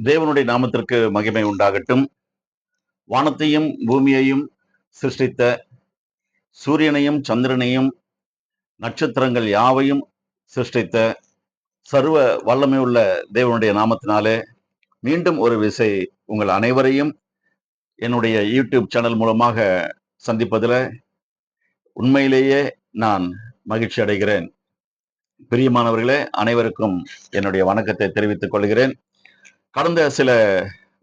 தேவனுடைய நாமத்திற்கு மகிமை உண்டாகட்டும். வானத்தையும் பூமியையும் சிருஷ்டித்த, சூரியனையும் சந்திரனையும் நட்சத்திரங்கள் யாவையும் சிருஷ்டித்த சர்வ வல்லமை உள்ள தேவனுடைய நாமத்தினாலே மீண்டும் ஒரு விசை உங்கள் அனைவரையும் என்னுடைய யூடியூப் சேனல் மூலமாக சந்திப்பதில் உண்மையிலேயே நான் மகிழ்ச்சி அடைகிறேன். பிரியமானவர்களே, அனைவருக்கும் என்னுடைய வணக்கத்தை தெரிவித்துக் கொள்கிறேன். கடந்த சில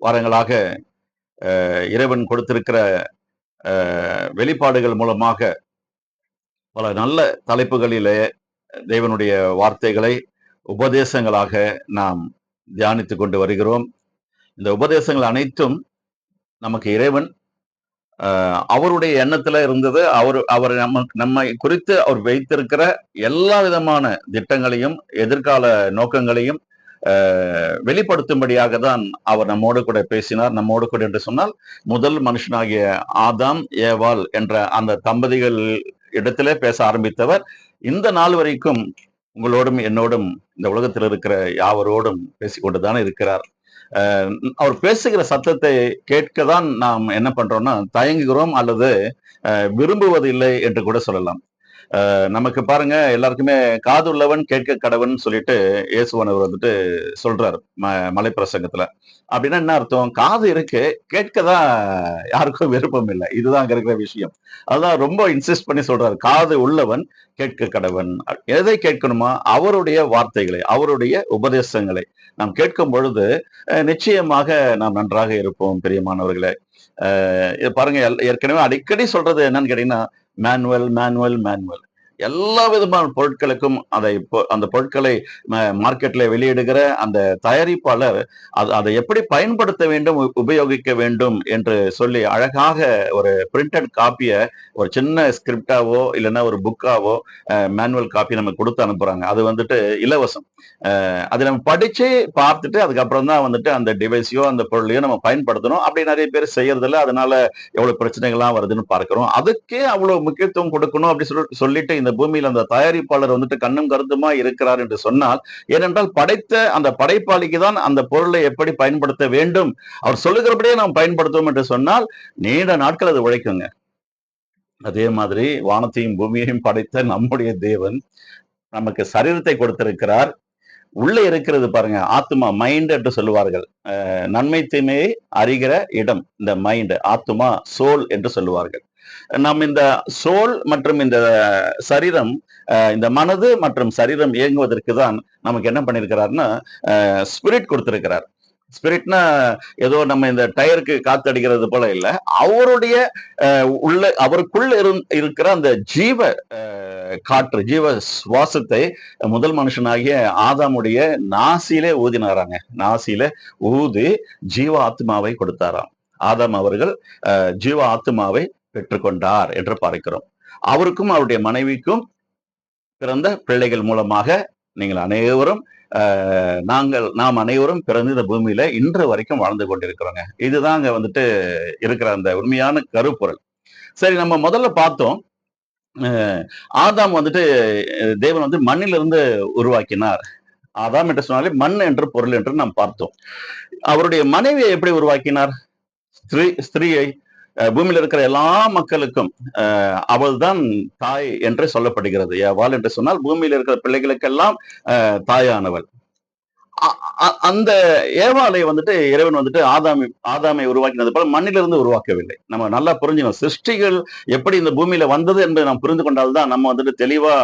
வாரங்களாக இறைவன் கொடுத்திருக்கிற வெளிப்பாடுகள் மூலமாக பல நல்ல தலைப்புகளிலே தேவனுடைய வார்த்தைகளை உபதேசங்களாக நாம் தியானித்து கொண்டு வருகிறோம். இந்த உபதேசங்கள் அனைத்தும் நமக்கு இறைவன் அவருடைய எண்ணத்துல இருந்தது. அவர் நம்மை குறித்து அவர் வைத்திருக்கிற எல்லா விதமான திட்டங்களையும் எதிர்கால நோக்கங்களையும் வெளிப்படுத்தும்படியாக தான் அவர் நம்மோடு கூட பேசினார். நம்மோடு கூட என்று சொன்னால் முதல் மனுஷனாகிய ஆதாம் ஏவாள் என்ற அந்த தம்பதிகள் இடத்திலே பேச ஆரம்பித்தவர் இந்த நாள் வரைக்கும் உங்களோடும் என்னோடும் இந்த உலகத்தில் இருக்கிற யாவரோடும் பேசிக்கொண்டுதான் இருக்கிறார். அவர் பேசுகிற சத்தத்தை கேட்கதான் நாம் என்ன பண்றோம்னா தயங்குகிறோம் அல்லது விரும்புவதில்லை என்று கூட சொல்லலாம். நமக்கு பாருங்க, எல்லாருக்குமே காது உள்ளவன் கேட்க கடவன் சொல்லிட்டு இயேசுவனர் வந்துட்டு சொல்றாரு மலை பிரசங்கத்துல. அப்படின்னா என்ன அர்த்தம்? காது இருக்கு, கேட்கதான் யாருக்கும் விருப்பம் இல்லை. இதுதான் அங்க இருக்கிற விஷயம். அதுதான் ரொம்ப இன்சிஸ்ட் பண்ணி சொல்றாரு, காது உள்ளவன் கேட்க கடவன். எதை கேட்கணுமா? அவருடைய வார்த்தைகளை, அவருடைய உபதேசங்களை நாம் கேட்கும் பொழுது நிச்சயமாக நாம் நன்றாக இருப்போம். பிரியமானவர்களே, பாருங்க, ஏற்கனவே அடிக்கடி சொல்றது என்னன்னு கேட்டீங்கன்னா, மேனுவல் மேனுவல் மேனுவல். எல்லா விதமான பொருட்களுக்கும் அந்த பொருட்களை மார்க்கெட்ல வெளியிடுகிற அந்த தயாரிப்பாளர் அதை எப்படி பயன்படுத்த வேண்டும், உபயோகிக்க வேண்டும் என்று சொல்லி அழகாக ஒரு பிரிண்டட் காப்பியை ஒரு சின்ன ஸ்கிரிப்டாவோ இல்லைன்னா ஒரு புக்காவோ மேனுவல் காப்பி நமக்கு கொடுத்து அனுப்புறாங்க. அது வந்துட்டு இலவசம். அதை நம்ம படிச்சு பார்த்துட்டு அதுக்கப்புறம் தான் வந்துட்டு அந்த டிவைஸையோ அந்த பொருளையோ நம்ம பயன்படுத்தணும். அப்படி நிறைய பேர் செய்யறதில்ல. அதனால எவ்வளவு பிரச்சனைகள்லாம் வருதுன்னு பார்க்கிறோம். அதுக்கே அவ்வளவு முக்கியத்துவம் கொடுக்கணும் அப்படி சொல்லிட்டு இந்த பூமியில் அந்த தயாரிப்பாளர் வந்துட்டு கண்ணும் கருத்துமா இருக்கிறார் என்று சொன்னால், ஏனென்றால் படைத்த அந்த படைப்பாளிக்கு தான் அந்த பொருளை எப்படி பயன்படுத்த வேண்டும் அவர் சொல்லுகிறபடியே நாம் பயன்படுத்துவோம் என்று சொன்னால் நீண்ட நாட்கள் அது உழைக்குங்க. அதே மாதிரி வானத்தையும் பூமியையும் படைத்த நம்முடைய தேவன் நமக்கு சரீரத்தை கொடுத்திருக்கிறார். உள்ள இருக்கிறது பாருங்க, ஆத்மா, மைண்ட் என்று சொல்லுவார்கள். நன்மை தீமையை அறிகிற இடம் இந்த மைண்ட், ஆத்மா, சோல் என்று சொல்லுவார்கள். நாம் இந்த சோல் மற்றும் இந்த சரீரம், இந்த மனது மற்றும் சரீரம் இயங்குவதற்கு தான் நமக்கு என்ன பண்ணிருக்கிறார்னா ஸ்பிரிட் கொடுத்திருக்கிறார். ஸ்பிரிட்னா ஏதோ நம்ம இந்த டயருக்கு காத்தடிக்கிறது போல இல்ல, அவருடைய அவருக்குள்ள இருக்கிற அந்த ஜீவ காற்று, ஜீவ சுவாசத்தை முதல் மனுஷனாகிய ஆதாமுடைய நாசியிலே ஊதினாராங்க. நாசியில ஊதி ஜீவ ஆத்மாவை கொடுத்தாராம். ஆதாம் அவர்கள் ஜீவ ஆத்மாவை பெற்றுக்கொண்டார் என்று பார்க்கிறோம். அவருக்கும் அவருடைய மனைவிக்கும் பிறந்த பிள்ளைகள் மூலமாக நீங்கள் அனைவரும் நாம் அனைவரும் பிறந்து இந்த பூமியில இன்று வரைக்கும் வாழ்ந்து கொண்டிருக்கிறோங்க. இதுதாங்க வந்துட்டு இருக்கிற அந்த உண்மையான கருப்பொருள். சரி, நம்ம முதல்ல பார்த்தோம், ஆதாம் வந்துட்டு தேவன் வந்து மண்ணிலிருந்து உருவாக்கினார். ஆதாம் என்று சொன்னாலே மண் என்று பொருள் என்று நாம் பார்த்தோம். அவருடைய மனைவியை எப்படி உருவாக்கினார்? ஸ்திரீயை, பூமியில் இருக்கிற எல்லா மக்களுக்கும் அவள் தான் தாய் என்று சொல்லப்படுகிறது. ஏவாள் என்று சொன்னால் பூமியில் இருக்கிற பிள்ளைகளுக்கெல்லாம் தாயானவள். அந்த ஏவாளை வந்துட்டு இறைவன் வந்துட்டு ஆதாமை உருவாக்கினது போல மண்ணிலிருந்து உருவாக்கவில்லை. நம்ம நல்லா புரிஞ்சுக்கணும். சிருஷ்டிகள் எப்படி இந்த பூமியில வந்தது என்று நாம் புரிந்து கொண்டால்தான் நம்ம வந்துட்டு தெளிவா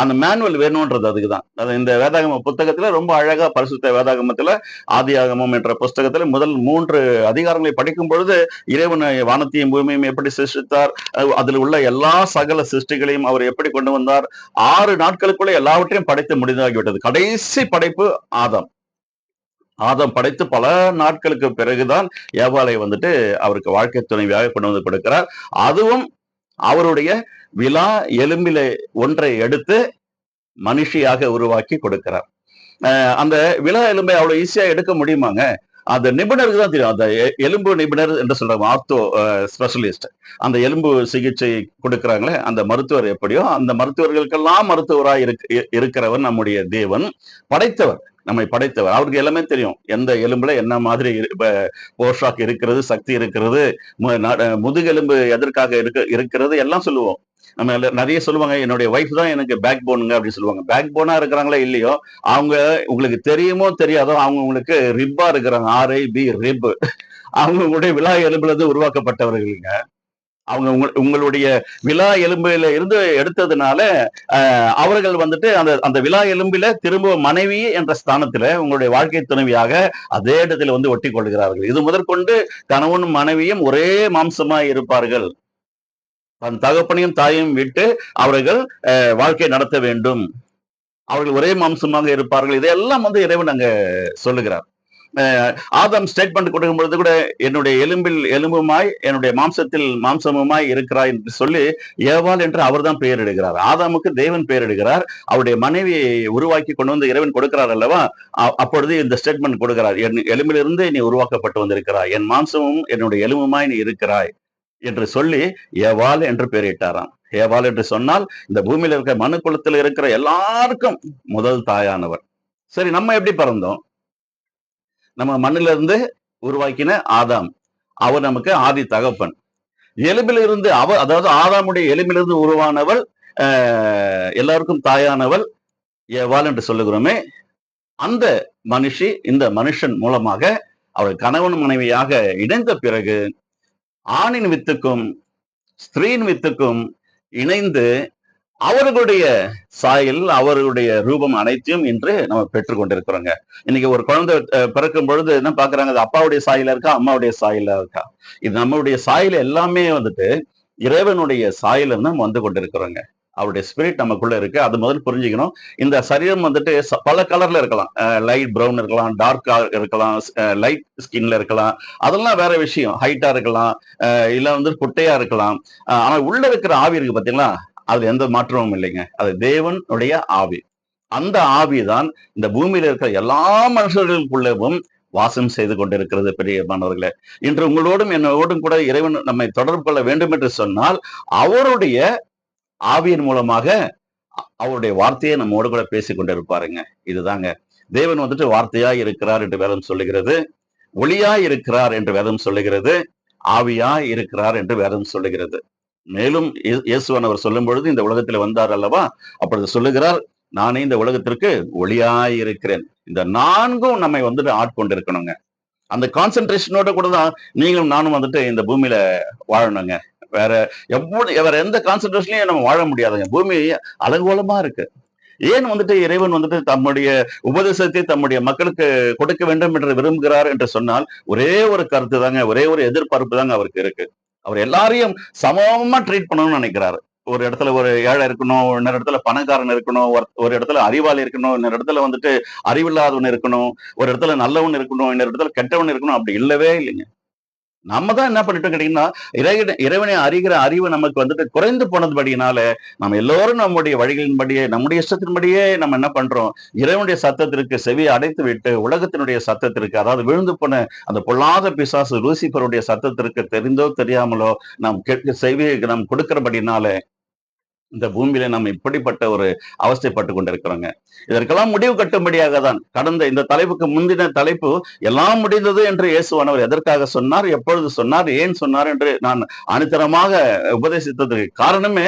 அந்த மேனுவல் வேணும்ன்றது. அதுக்குதான் அது இந்த வேதாகம புத்தகத்துல ரொம்ப அழகா, பரிசுத்த வேதாகமத்துல ஆதியாகமம் என்ற புஸ்தகத்துல முதல் 3 அதிகாரங்களை படிக்கும் பொழுது இறைவன் வானத்தையும் பூமியையும் எப்படி சிருஷ்டித்தார், அதில் உள்ள எல்லா சகல சிருஷ்டிகளையும் அவர் எப்படி கொண்டு வந்தார், 6 நாட்களுக்குள்ள எல்லாவற்றையும் படைத்து முடிந்தாகிவிட்டது. கடைசி படைப்பு ஆதாம். ஆதாம் படைத்து பல நாட்களுக்கு பிறகுதான் ஏவாளை வந்துட்டு அவருக்கு வாழ்க்கை துணைவியாக கொண்டு வந்து கொடுக்கிறார். அதுவும் அவருடைய விலா எலும்பிலே ஒன்றை எடுத்து மனுஷியாக உருவாக்கி கொடுக்கிறார். அந்த விலா எலும்பை அவ்வளவு ஈஸியா எடுக்க முடியுமாங்க? அந்த நிபுணருக்கு தான் தெரியும். அந்த எலும்பு நிபுணர் என்று சொல்றாங்க, ஆர்த்தோ ஸ்பெஷலிஸ்ட். அந்த எலும்பு சிகிச்சை கொடுக்கிறாங்களே அந்த மருத்துவர் எப்படியோ அந்த மருத்துவர்களுக்கெல்லாம் மருத்துவராய் இருக்கிறவர் நம்முடைய தேவன், படைத்தவர். நம்மை படைத்தவர். அவருக்கு எல்லாமே தெரியும். எந்த எலும்புல என்ன மாதிரி போஷாக் இருக்கிறது, சக்தி இருக்கிறது, முதுகெலும்பு எதற்காக இருக்கிறது எல்லாம் சொல்லுவோம். நம்ம நிறைய சொல்லுவாங்க, என்னுடைய ஒய்ஃப் தான் எனக்கு பேக் போனுங்க அப்படின்னு சொல்லுவாங்க. பேக் போனா இருக்கிறாங்களோ இல்லையோ, அவங்க உங்களுக்கு தெரியுமோ தெரியாதோ, அவங்க உங்களுக்கு ரிப்பா இருக்கிறாங்க. RIB rib. அவங்க உங்களுடைய விலா எலும்புல இருந்து உருவாக்கப்பட்டவர்களுங்க. அவங்க உங்களுடைய விலா எலும்புல இருந்து எடுத்ததுனால அவர்கள் வந்துட்டு அந்த அந்த விலா எலும்பில திரும்ப மனைவி என்ற ஸ்தானத்துல உங்களுடைய வாழ்க்கை துணைவியாக அதே இடத்துல வந்து ஒட்டி கொள்கிறார்கள். இது முதற்கொண்டு கணவனும் மனைவியும் ஒரே மாம்சமாய் இருப்பார்கள். தன் தகப்பனையும் தாயையும் விட்டு அவர்கள் வாழ்க்கை நடத்த வேண்டும். அவர்கள் ஒரே மாம்சமாக இருப்பார்கள். இதையெல்லாம் வந்து இறைவன் அங்க சொல்லுகிறார். ஆதாம் ஸ்டேட்மெண்ட் கொடுக்கும் பொழுது கூட என்னுடைய எலும்பில் எலும்புமாய் என்னுடைய மாம்சத்தில் மாம்சமுமாய் இருக்கிறாய் என்று சொல்லி ஏவாள் என்று அவர் தான் பெயரிடுகிறார். ஆதாமுக்கு தேவன் பெயரிடுகிறார். அவருடைய மனைவியை உருவாக்கி கொண்டு வந்து இறைவன் கொடுக்கிறார் அல்லவா, அப்பொழுது இந்த ஸ்டேட்மெண்ட் கொடுக்கிறார். என் எலும்பிலிருந்து நீ உருவாக்கப்பட்டு வந்திருக்கிறாய், என் மாம்சமும் என்னுடைய எலும்புமாய் நீ இருக்கிறாய் என்று சொல்லி ஏவாள் என்று பெயரிட்டாராம். ஏவாள் என்று சொன்னால் இந்த பூமியில இருக்கிற மனு குலத்தில் இருக்கிற எல்லாருக்கும் முதல் தாயானவர். சரி, நம்ம எப்படி பிறந்தோம்? நம்ம மண்ணில இருந்து உருவாக்கின ஆதாம், அவர் நமக்கு ஆதி தகப்பன். எலும்பிலிருந்து அவர், அதாவது ஆதாமுடைய எலும்பிலிருந்து உருவானவள், எல்லாருக்கும் தாயானவள் ஏவாள் என்று சொல்லுகிறோமே, அந்த மனுஷி இந்த மனுஷன் மூலமாக அவள் கணவன் மனைவியாக இணைந்த பிறகு ஆணின் வித்துக்கும் ஸ்திரீன் வித்துக்கும் இணைந்து அவர்களுடைய சாயல், அவர்களுடைய ரூபம் அனைத்தையும் இன்று நம்ம பெற்றுக் கொண்டிருக்கிறோங்க. இன்னைக்கு ஒரு குழந்தை பிறக்கும் பொழுது என்ன பாக்குறாங்க, அது அப்பாவுடைய சாயலா இருக்கா, அம்மாவுடைய சாயலா இருக்கா? இது நம்மளுடைய சாயல் எல்லாமே வந்துட்டு இறைவனுடைய சாயல் நம்ம வந்து கொண்டிருக்கிறோங்க. அவருடைய ஸ்பிரிட் நமக்குள்ள இருக்கு. அது முதல் புரிஞ்சுக்கணும். இந்த சரீரம் வந்துட்டு பல கலர்ல இருக்கலாம். லைட் ப்ரௌன் இருக்கலாம், டார்க்கா இருக்கலாம், லைட் ஸ்கின்ல இருக்கலாம். அதெல்லாம் வேற விஷயம். ஹைட்டா இருக்கலாம், இல்ல வந்து குட்டையா இருக்கலாம். ஆனா உள்ள இருக்கிற ஆவி இருக்கு பாத்தீங்களா, அது எந்த மாற்றமும் இல்லைங்க. அது தேவனுடைய ஆவி. அந்த ஆவிதான் இந்த பூமியில இருக்கிற எல்லா மனுஷர்களுக்குள்ளவும் வாசம் செய்து கொண்டிருக்கிறது. பெரியமானவர்களே, இன்று உங்களோடும் என்னோடும் கூட இறைவன் நம்மை தொடர்பு கொள்ள வேண்டும் என்று சொன்னால் அவருடைய ஆவியின் மூலமாக அவருடைய வார்த்தையை நம்மோடு கூட பேசிக் கொண்டிருப்பாருங்க. இதுதாங்க தேவன் வந்துட்டு வார்த்தையா இருக்கிறார் என்று வேதம் சொல்லுகிறது, ஒளியா இருக்கிறார் என்று வேதம் சொல்லுகிறது, ஆவியா இருக்கிறார் என்று வேதம் சொல்லுகிறது. மேலும் இயேசுவான் அவர் சொல்லும் பொழுது இந்த உலகத்தில் வந்தார் அல்லவா, அப்பொழுது சொல்லுகிறார், நானே இந்த உலகத்திற்கு ஒளியாய் இருக்கிறேன். இந்த நான்கும் நம்மை வந்துட்டு ஆட்கொண்டிருக்கணுங்க. அந்த கான்சென்ட்ரேஷனோட கூட தான் நீங்களும் நானும் வந்துட்டு இந்த பூமியில வாழணுங்க. வேற வேற எந்த கான்சென்ட்ரேஷன்லயும் நம்ம வாழ முடியாதுங்க. பூமி அலங்கோலமா இருக்கு. ஏன் வந்துட்டு இறைவன் வந்துட்டு தம்முடைய உபதேசத்தை தம்முடைய மக்களுக்கு கொடுக்க வேண்டும் என்று விரும்புகிறார் என்று சொன்னால் ஒரே ஒரு கருத்து தாங்க, ஒரே ஒரு எதிர்பார்ப்பு தாங்க அவருக்கு இருக்கு. அவர் எல்லாரையும் சமமா ட்ரீட் பண்ணணும்னு நினைக்கிறாரு. ஒரு இடத்துல ஒரு ஏழை இருக்கணும், இன்னொரு இடத்துல பணக்காரன் இருக்கணும், ஒரு இடத்துல அறிவாளி இருக்கணும், இன்னொரு இடத்துல வந்துட்டு அறிவில்லாதவன் இருக்கணும், ஒரு இடத்துல நல்லவன் இருக்கணும், இன்னொரு இடத்துல கெட்டவன் இருக்கணும். அப்படி இல்லவே இல்லைங்க. நம்ம தான் என்ன பண்ணிட்டோம் கேட்டீங்கன்னா, இறைவனை அறிகிற அறிவு நமக்கு வந்துட்டு குறைந்து போனதுபடியினால நம்ம எல்லோரும் நம்முடைய வழிகளின்படியே நம்முடைய இஷ்டத்தின்படியே நம்ம என்ன பண்றோம், இறைவனுடைய சத்தத்திற்கு செவியை அடைத்து விட்டு உலகத்தினுடைய சத்தத்திற்கு, அதாவது விழுந்து போன அந்த பொல்லாத பிசாசு லூசிபருடைய சத்தத்திற்கு தெரிந்தோ தெரியாமலோ நாம் செவியை நாம் கொடுக்கிறபடினால இந்த பூமியில நம்ம இப்படிப்பட்ட ஒரு அவஸ்தைப்பட்டு கொண்டிருக்கிறோங்க. இதற்கெல்லாம் முடிவு கட்டும்படியாக தான் கடந்த இந்த தலைப்புக்கு முந்தின தலைப்பு எல்லாம் முடிந்தது என்று இயேசுவானவர் எதற்காக சொன்னார், எப்பொழுது சொன்னார், ஏன் சொன்னார் என்று நான் அனுத்தரமாக உபதேசித்ததற்கு காரணமே,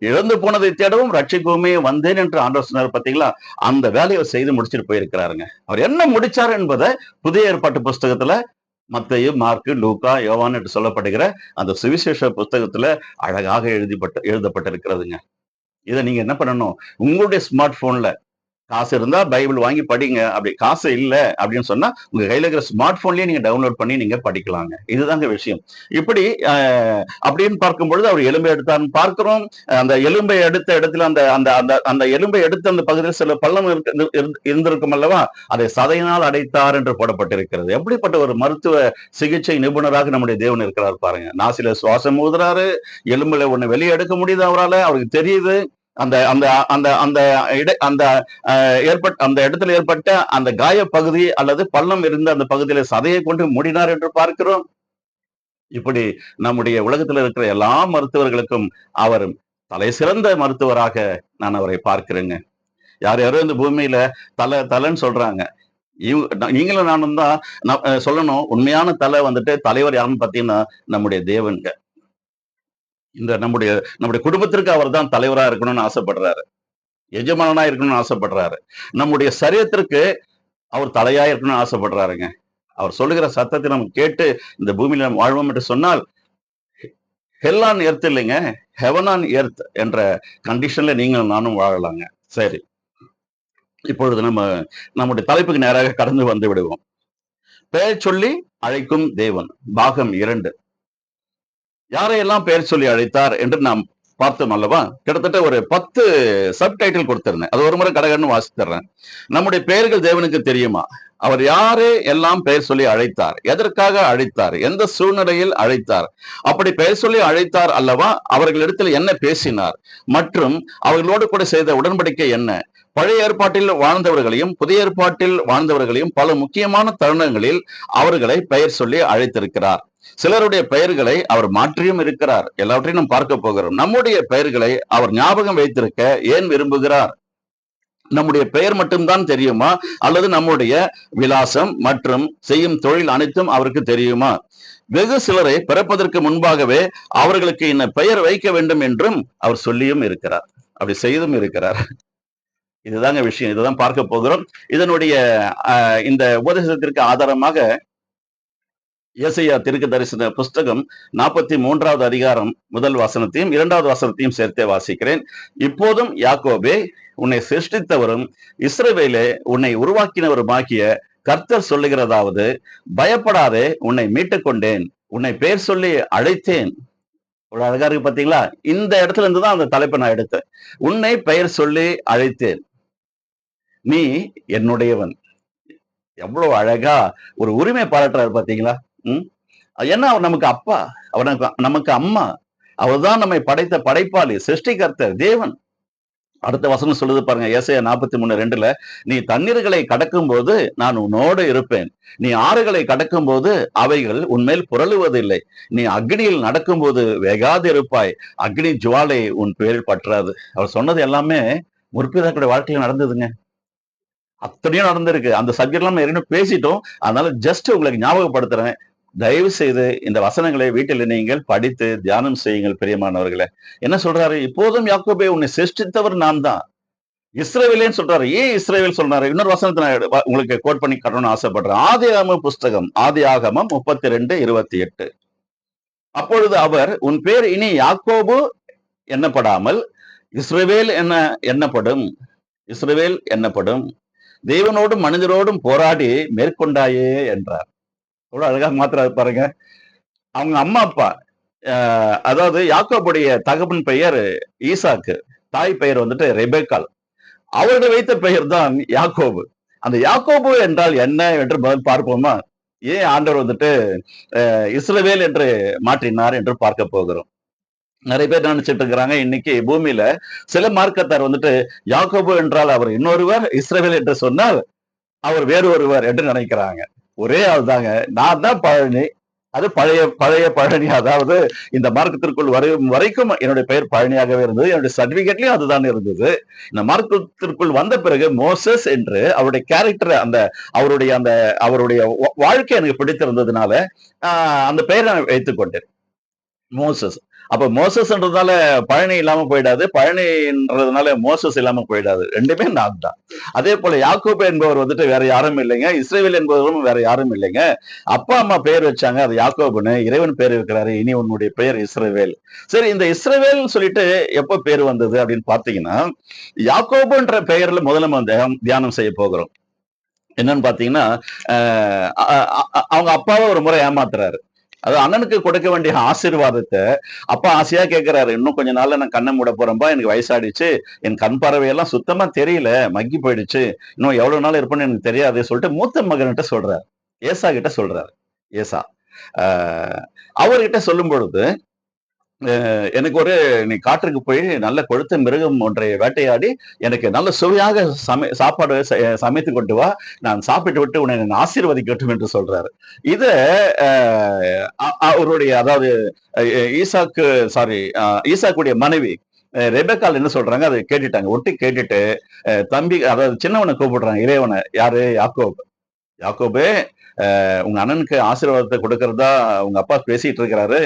இழந்து போனதை தேடவும் ரட்சிக்கவுமே வந்தேன் என்று ஆண்டவர் சொன்னார். பார்த்தீங்களா, அந்த வேலையை செய்து முடிச்சுட்டு போயிருக்கிறாருங்க. அவர் என்ன முடிச்சார் என்பதை புதிய ஏற்பாட்டு புஸ்தகத்துல மத்தேயு, மார்க்கு, லூக்கா, யோவான் என்று சொல்லப்படுகிற அந்த சுவிசேஷ புஸ்தகத்துல அழகாக எழுதப்பட்டிருக்கிறதுங்க. இதை நீங்க என்ன பண்ணணும், உங்களுடைய ஸ்மார்ட் போன்ல காசு இருந்தா பைபிள் வாங்கி படிங்க. அப்படி காசு இல்ல அப்படின்னு சொன்னா உங்க கையில இருக்கிற ஸ்மார்ட் போன்லயே நீங்க டவுன்லோட் பண்ணி நீங்க படிக்கலாங்க. இதுதாங்க விஷயம். இப்படி அப்படின்னு பார்க்கும் பொழுது அவர் எலும்பை எடுத்தார்னு பார்க்கிறோம். அந்த எலும்பை எடுத்த இடத்துல அந்த அந்த அந்த அந்த எலும்பை எடுத்த அந்த பகுதியில் சில பள்ளம் இருந்திருக்கும் அல்லவா, அதை சதையினால் அடைத்தார் என்று போடப்பட்டிருக்கிறது. எப்படிப்பட்ட ஒரு மருத்துவ சிகிச்சை நிபுணராக நம்முடைய தேவன் இருக்கிறார் பாருங்க. நாசில சுவாசம் ஊதுறாரு, எலும்புல ஒண்ணு வெளியே எடுக்க முடியுது அவரால், அவருக்கு தெரியுது. அந்த அந்த அந்த அந்த அந்த ஏற்பட்ட அந்த இடத்துல ஏற்பட்ட அந்த காய பகுதி அல்லது பள்ளம் இருந்த அந்த பகுதியில சதையை கொண்டு மூடினார் என்று பார்க்கிறோம். இப்படி நம்முடைய உலகத்தில் இருக்கிற எல்லா மருத்துவர்களுக்கும் அவர் தலை சிறந்த மருத்துவராக நான் அவரை பார்க்கிறேங்க. யார் யாரோ இந்த பூமியில தலைன்னு சொல்றாங்க. நீங்களும் நானும் தான் சொல்லணும். உண்மையான தலை வந்துட்டு தலைவர் யாருன்னு பாத்தீங்கன்னா நம்முடைய தேவன்க. இந்த நம்முடைய நம்முடைய குடும்பத்திற்கு அவர் தான் தலைவரா இருக்கணும்னு ஆசைப்படுறாரு. எஜமானனா இருக்கணும்னு ஆசைப்படுறாரு. நம்முடைய சரீரத்திற்கு அவர் தலையா இருக்கணும்னு ஆசைப்படுறாருங்க. அவர் சொல்லுகிற சத்தத்தை நம்ம கேட்டு இந்த பூமியில நம்ம வாழ்வோம் என்று சொன்னால், ஹெல் ஆன் எர்த் இல்லைங்க, ஹெவன் ஆன் எர்த் என்ற கண்டிஷன்ல நீங்களும் நானும் வாழலாங்க. சரி, இப்பொழுது நம்முடைய தலைப்புக்கு நேராக கடந்து வந்து விடுவோம். பெயர் சொல்லி அழைக்கும் தேவன், பாகம் 2. யாரையெல்லாம் பெயர் சொல்லி அழைத்தார் என்று நாம் பார்த்தோம் அல்லவா? கிட்டத்தட்ட ஒரு 10 சப்டைட்டில் கொடுத்திருந்தேன். அது ஒரு முறை கடகடன்னு வாசித்துறேன். நம்முடைய பெயர்கள் தேவனுக்கு தெரியுமா? அவர் யாரை எல்லாம் பெயர் சொல்லி அழைத்தார்? எதற்காக அழைத்தார்? எந்த சூழ்நிலையில் அழைத்தார்? அப்படி பெயர் சொல்லி அழைத்தார் அல்லவா? அவர்களிடத்தில் என்ன பேசினார்? மற்றும் அவர்களோடு கூட செய்த உடன்படிக்கை என்ன? பழைய ஏற்பாட்டில் வாழ்ந்தவர்களையும் புதிய ஏற்பாட்டில் வாழ்ந்தவர்களையும் பல முக்கியமான தருணங்களில் அவர்களை பெயர் சொல்லி அழைத்திருக்கிறார். சிலருடைய பெயர்களை அவர் மாற்றியும் இருக்கிறார். எல்லாவற்றையும் நாம் பார்க்க போகிறோம். நம்முடைய பெயர்களை அவர் ஞாபகம் வைத்திருக்க ஏன் விரும்புகிறார்? நம்முடைய பெயர் மட்டும்தான் தெரியுமா, அல்லது நம்முடைய விலாசம் மற்றும் செய்யும் தொழில் அனைத்தும் அவருக்கு தெரியுமா? வெகு சிலரை பிறப்பதற்கு முன்பாகவே அவர்களுக்கு இந்த பெயர் வைக்க வேண்டும் என்றும் அவர் சொல்லியும் இருக்கிறார். அப்படி செய்தும் இருக்கிறார். இதுதாங்க விஷயம். இதுதான் பார்க்க போகிறோம். இதனுடைய இந்த உபதேசத்திற்கு ஆதாரமாக ஏசாயா தீர்க்கதரிசன புஸ்தகம் 43வது அதிகாரம் முதல் வசனத்தையும் 2வது வசனத்தையும் சேர்த்தே வாசிக்கிறேன். இப்போதும் யாக்கோபே, உன்னை சிருஷ்டித்தவரும் இஸ்ரவேலே உன்னை உருவாக்கினவருமாகிய கர்த்தர் சொல்லுகிறதாவது, பயப்படாதே, உன்னை மீட்டுக் கொண்டேன், உன்னை பெயர் சொல்லி அழைத்தேன். ஒரு அழகா இருக்கு பாத்தீங்களா? இந்த இடத்துல இருந்து தான் அந்த தலைப்பை நான் எடுத்தேன். உன்னை பெயர் சொல்லி அழைத்தேன், நீ என்னுடையவன். எவ்வளவு அழகா ஒரு உரிமை பாராட்டுறாரு பாத்தீங்களா? ஏன்னா அவர் நமக்கு அப்பா, அவர் நமக்கு அம்மா, அவர் தான் நம்மை படைத்த படைப்பாளி, சிருஷ்டிகர்த்தர், தேவன். அடுத்த வசனம் சொல்லுது பாருங்க, ஏசாயா 43:2, நீ தண்ணீர்களை கடக்கும் போது நான் உன்னோடு இருப்பேன், நீ ஆறுகளை கடக்கும் போது அவைகள் உன்மேல் புரளுவதில்லை, நீ அக்னியில் நடக்கும் போது வேகாது இருப்பாய், அக்னி ஜுவாலை உன் பேரில் பற்றாது. அவர் சொன்னது எல்லாமே முற்பிதாக்களுடைய வாழ்க்கையில நடந்ததுங்க. அத்தனையும் நடந்திருக்கு. அந்த சப்ஜெக்ட் எல்லாம் ஏற்கனவே பேசிட்டோம். அதனால ஜஸ்ட் உங்களுக்கு ஞாபகப்படுத்துறேன். தயவு செய்து இந்த வசனங்களை வீட்டில் நீங்கள் படித்து தியானம் செய்யுங்கள் பிரியமானவர்களே. என்ன சொல்றாரு? இப்போதும் யாக்கோபே, உன்னை சிருஷ்டித்தவர் நான் தான். இஸ்ரவேலேன்னு சொல்றாரு. ஏன் இஸ்ரவேல் சொல்றாரு? இன்னொரு வசனத்தை நான் உங்களுக்கு கோட் பண்ணி காட்டணும்னு ஆசைப்படுறேன். ஆதியாகம புஸ்தகம், ஆதியாகமம் 32:28. அப்பொழுது அவர், உன் பேர் இனி யாக்கோபு எண்ணப்படாமல் இஸ்ரவேல் எண்ணப்படும், இஸ்ரவேல் எண்ணப்படும், தேவனோடும் மனிதரோடும் போராடி மேற்கொண்டாயே என்றார். எவ்வளவு அழகா மாத்திராரு பாருங்க. அவங்க அம்மா அப்பா, அதாவது யாக்கோபுடைய தகப்பன் பெயர் ஈசாக்கு, தாய் பெயர் வந்துட்டு ரெபேக்காள். அவர்கள் வைத்த பெயர் தான் யாக்கோபு. அந்த யாக்கோபு என்றால் என்ன என்று பதில் பார்ப்போமா? ஏன் ஆண்டவர் வந்துட்டு இஸ்ரவேல் என்று மாற்றினார் என்று பார்க்க போகிறோம். நிறைய பேர் நினைச்சிட்டு இருக்கிறாங்க, இன்னைக்கு பூமியில சில மார்க்கத்தார் வந்துட்டு யாக்கோபு என்றால் அவர் இன்னொருவர், இஸ்ரவேல் என்று சொன்னால் அவர் வேறு ஒருவர் என்று நினைக்கிறாங்க. ஒரே ஆள் தாங்க. நான் தான் பழனி, அது பழைய பழைய பழனி. அதாவது இந்த மார்க்கத்திற்குள் வரும் வரைக்கும் என்னுடைய பெயர் பழனியாகவே இருந்தது. என்னுடைய சர்டிபிகேட்லயும் அதுதான் இருந்தது. இந்த மார்க்கத்திற்குள் வந்த பிறகு மோசஸ் என்று அவருடைய கேரக்டர், அவருடைய வாழ்க்கை எனக்கு பிடித்திருந்ததுனால அந்த பெயரை நான் வைத்துக் கொண்டேன், மோசஸ். அப்ப மோசஸ்ன்றதுனால பழனி இல்லாம போயிடாது, பழனின்றதுனால மோசஸ் இல்லாம போயிடாது. ரெண்டுமே நான் தான். அதே போல யாக்கோபு என்பவர் வந்துட்டு வேற யாரும் இல்லைங்க, இஸ்ரவேல் என்பவரும் வேற யாரும் இல்லைங்க. அப்பா அம்மா பெயர் வச்சாங்க, அது யாக்கோபுன்னு. இறைவன் பேர் இருக்கிறாரு, இனி உன்னுடைய பெயர் இஸ்ரவேல். சரி, இந்த இஸ்ரவேல் சொல்லிட்டு எப்ப பேர் வந்தது அப்படின்னு பாத்தீங்கன்னா, யாக்கோபுன்ற பெயர்ல முதல்ல நம்ம தியானம் செய்ய போகிறோம். என்னன்னு பாத்தீங்கன்னா, அவங்க அப்பாவை ஒரு முறை ஏமாத்துறாரு. அது அண்ணனுக்கு கொடுக்க வேண்டிய ஆசீர்வாதத்தை அப்பா ஆசையா கேட்கிறாரு. இன்னும் கொஞ்ச நாள்ல நான் கண்ணை மூட போறேன்பா, எனக்கு வயசாடிச்சு, என் கண் பார்வையெல்லாம் சுத்தமா தெரியல, மக்கி போயிடுச்சு, இன்னும் எவ்வளவு நாள் இருப்பேன்னு எனக்கு தெரியாது சொல்லிட்டு மூத்த மகன்கிட்ட சொல்றாரு, ஏசா கிட்ட சொல்றாரு. ஏசா அவர்கிட்ட சொல்லும் பொழுது, எனக்கு நீ காட்டுக்கு போய் நல்ல கொழுத்த மிருகம் ஒன்றை வேட்டையாடி எனக்கு நல்ல சுவையாக சாப்பாடு சமைத்து கொண்டு வா, நான் சாப்பிட்டு விட்டு உன்னை ஆசீர்வதிக்கட்டும் என்று சொல்றாரு. இத அவருடைய, அதாவது ஈசாக்குடைய மனைவி ரெபெக்காள் என்ன சொல்றாங்க, அதை கேட்டுட்டாங்க. ஒட்டு கேட்டுட்டு தம்பி, அதாவது சின்னவனை கூப்பிடுறாங்க, இளையவனை. யாரு? யாக்கோப். யாக்கோபு, உங்க அண்ணனுக்கு ஆசீர்வாதத்தை கொடுக்கறதா உங்க அப்பா பேசிட்டு இருக்கிறாரு.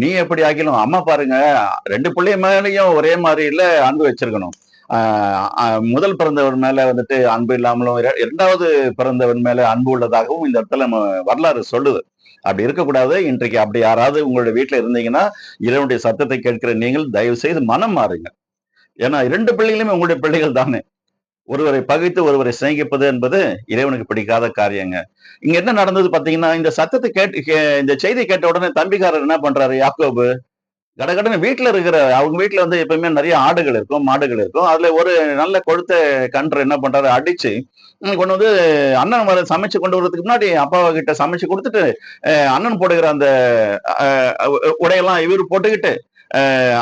நீ எப்படி ஆகிலும் அம்மா பாருங்க, 2 பிள்ளைய மேலயும் ஒரே மாதிரி இல்ல அன்பு வச்சிருக்கணும். முதல் பிறந்தவன் மேல வந்துட்டு அன்பு இல்லாமலும், 2வது பிறந்தவன் மேல அன்பு உள்ளதாகவும் இந்த இடத்துல நம்ம வரலாறு சொல்லுது. அப்படி இருக்கக்கூடாது. இன்றைக்கு அப்படி யாராவது உங்களுடைய வீட்டுல இருந்தீங்கன்னா, இறைவனுடைய சத்தத்தை கேட்கிற நீங்கள் தயவு செய்து மனம் மாறுங்க. ஏன்னா 2 பிள்ளைகளுமே உங்களுடைய பிள்ளைகள் தானே. ஒருவரை பகைத்து ஒருவரை சிநேகிப்பது என்பது இறைவனுக்கு பிடிக்காத காரியங்க. இங்க என்ன நடந்தது பாத்தீங்கன்னா, இந்த சத்தத்தை இந்த செய்தி கேட்ட உடனே தம்பிக்காரர் என்ன பண்றாரு, யாக்கோபு கடகடன்னு வீட்டுல இருக்கிற அவங்க வீட்டுல வந்து எப்பவுமே நிறைய ஆடுகள் இருக்கும், மாடுகள் இருக்கும். அதுல ஒரு நல்ல கொழுத்த கன்று என்ன பண்றாரு, அடிச்சு கொண்டு வந்து அண்ணன் வர சமைச்சு கொண்டு வரதுக்கு முன்னாடி அப்பா கிட்ட சமைச்சு கொடுத்துட்டு, அண்ணன் போடுகிற அந்த உடையெல்லாம் இவரு போட்டுக்கிட்டு,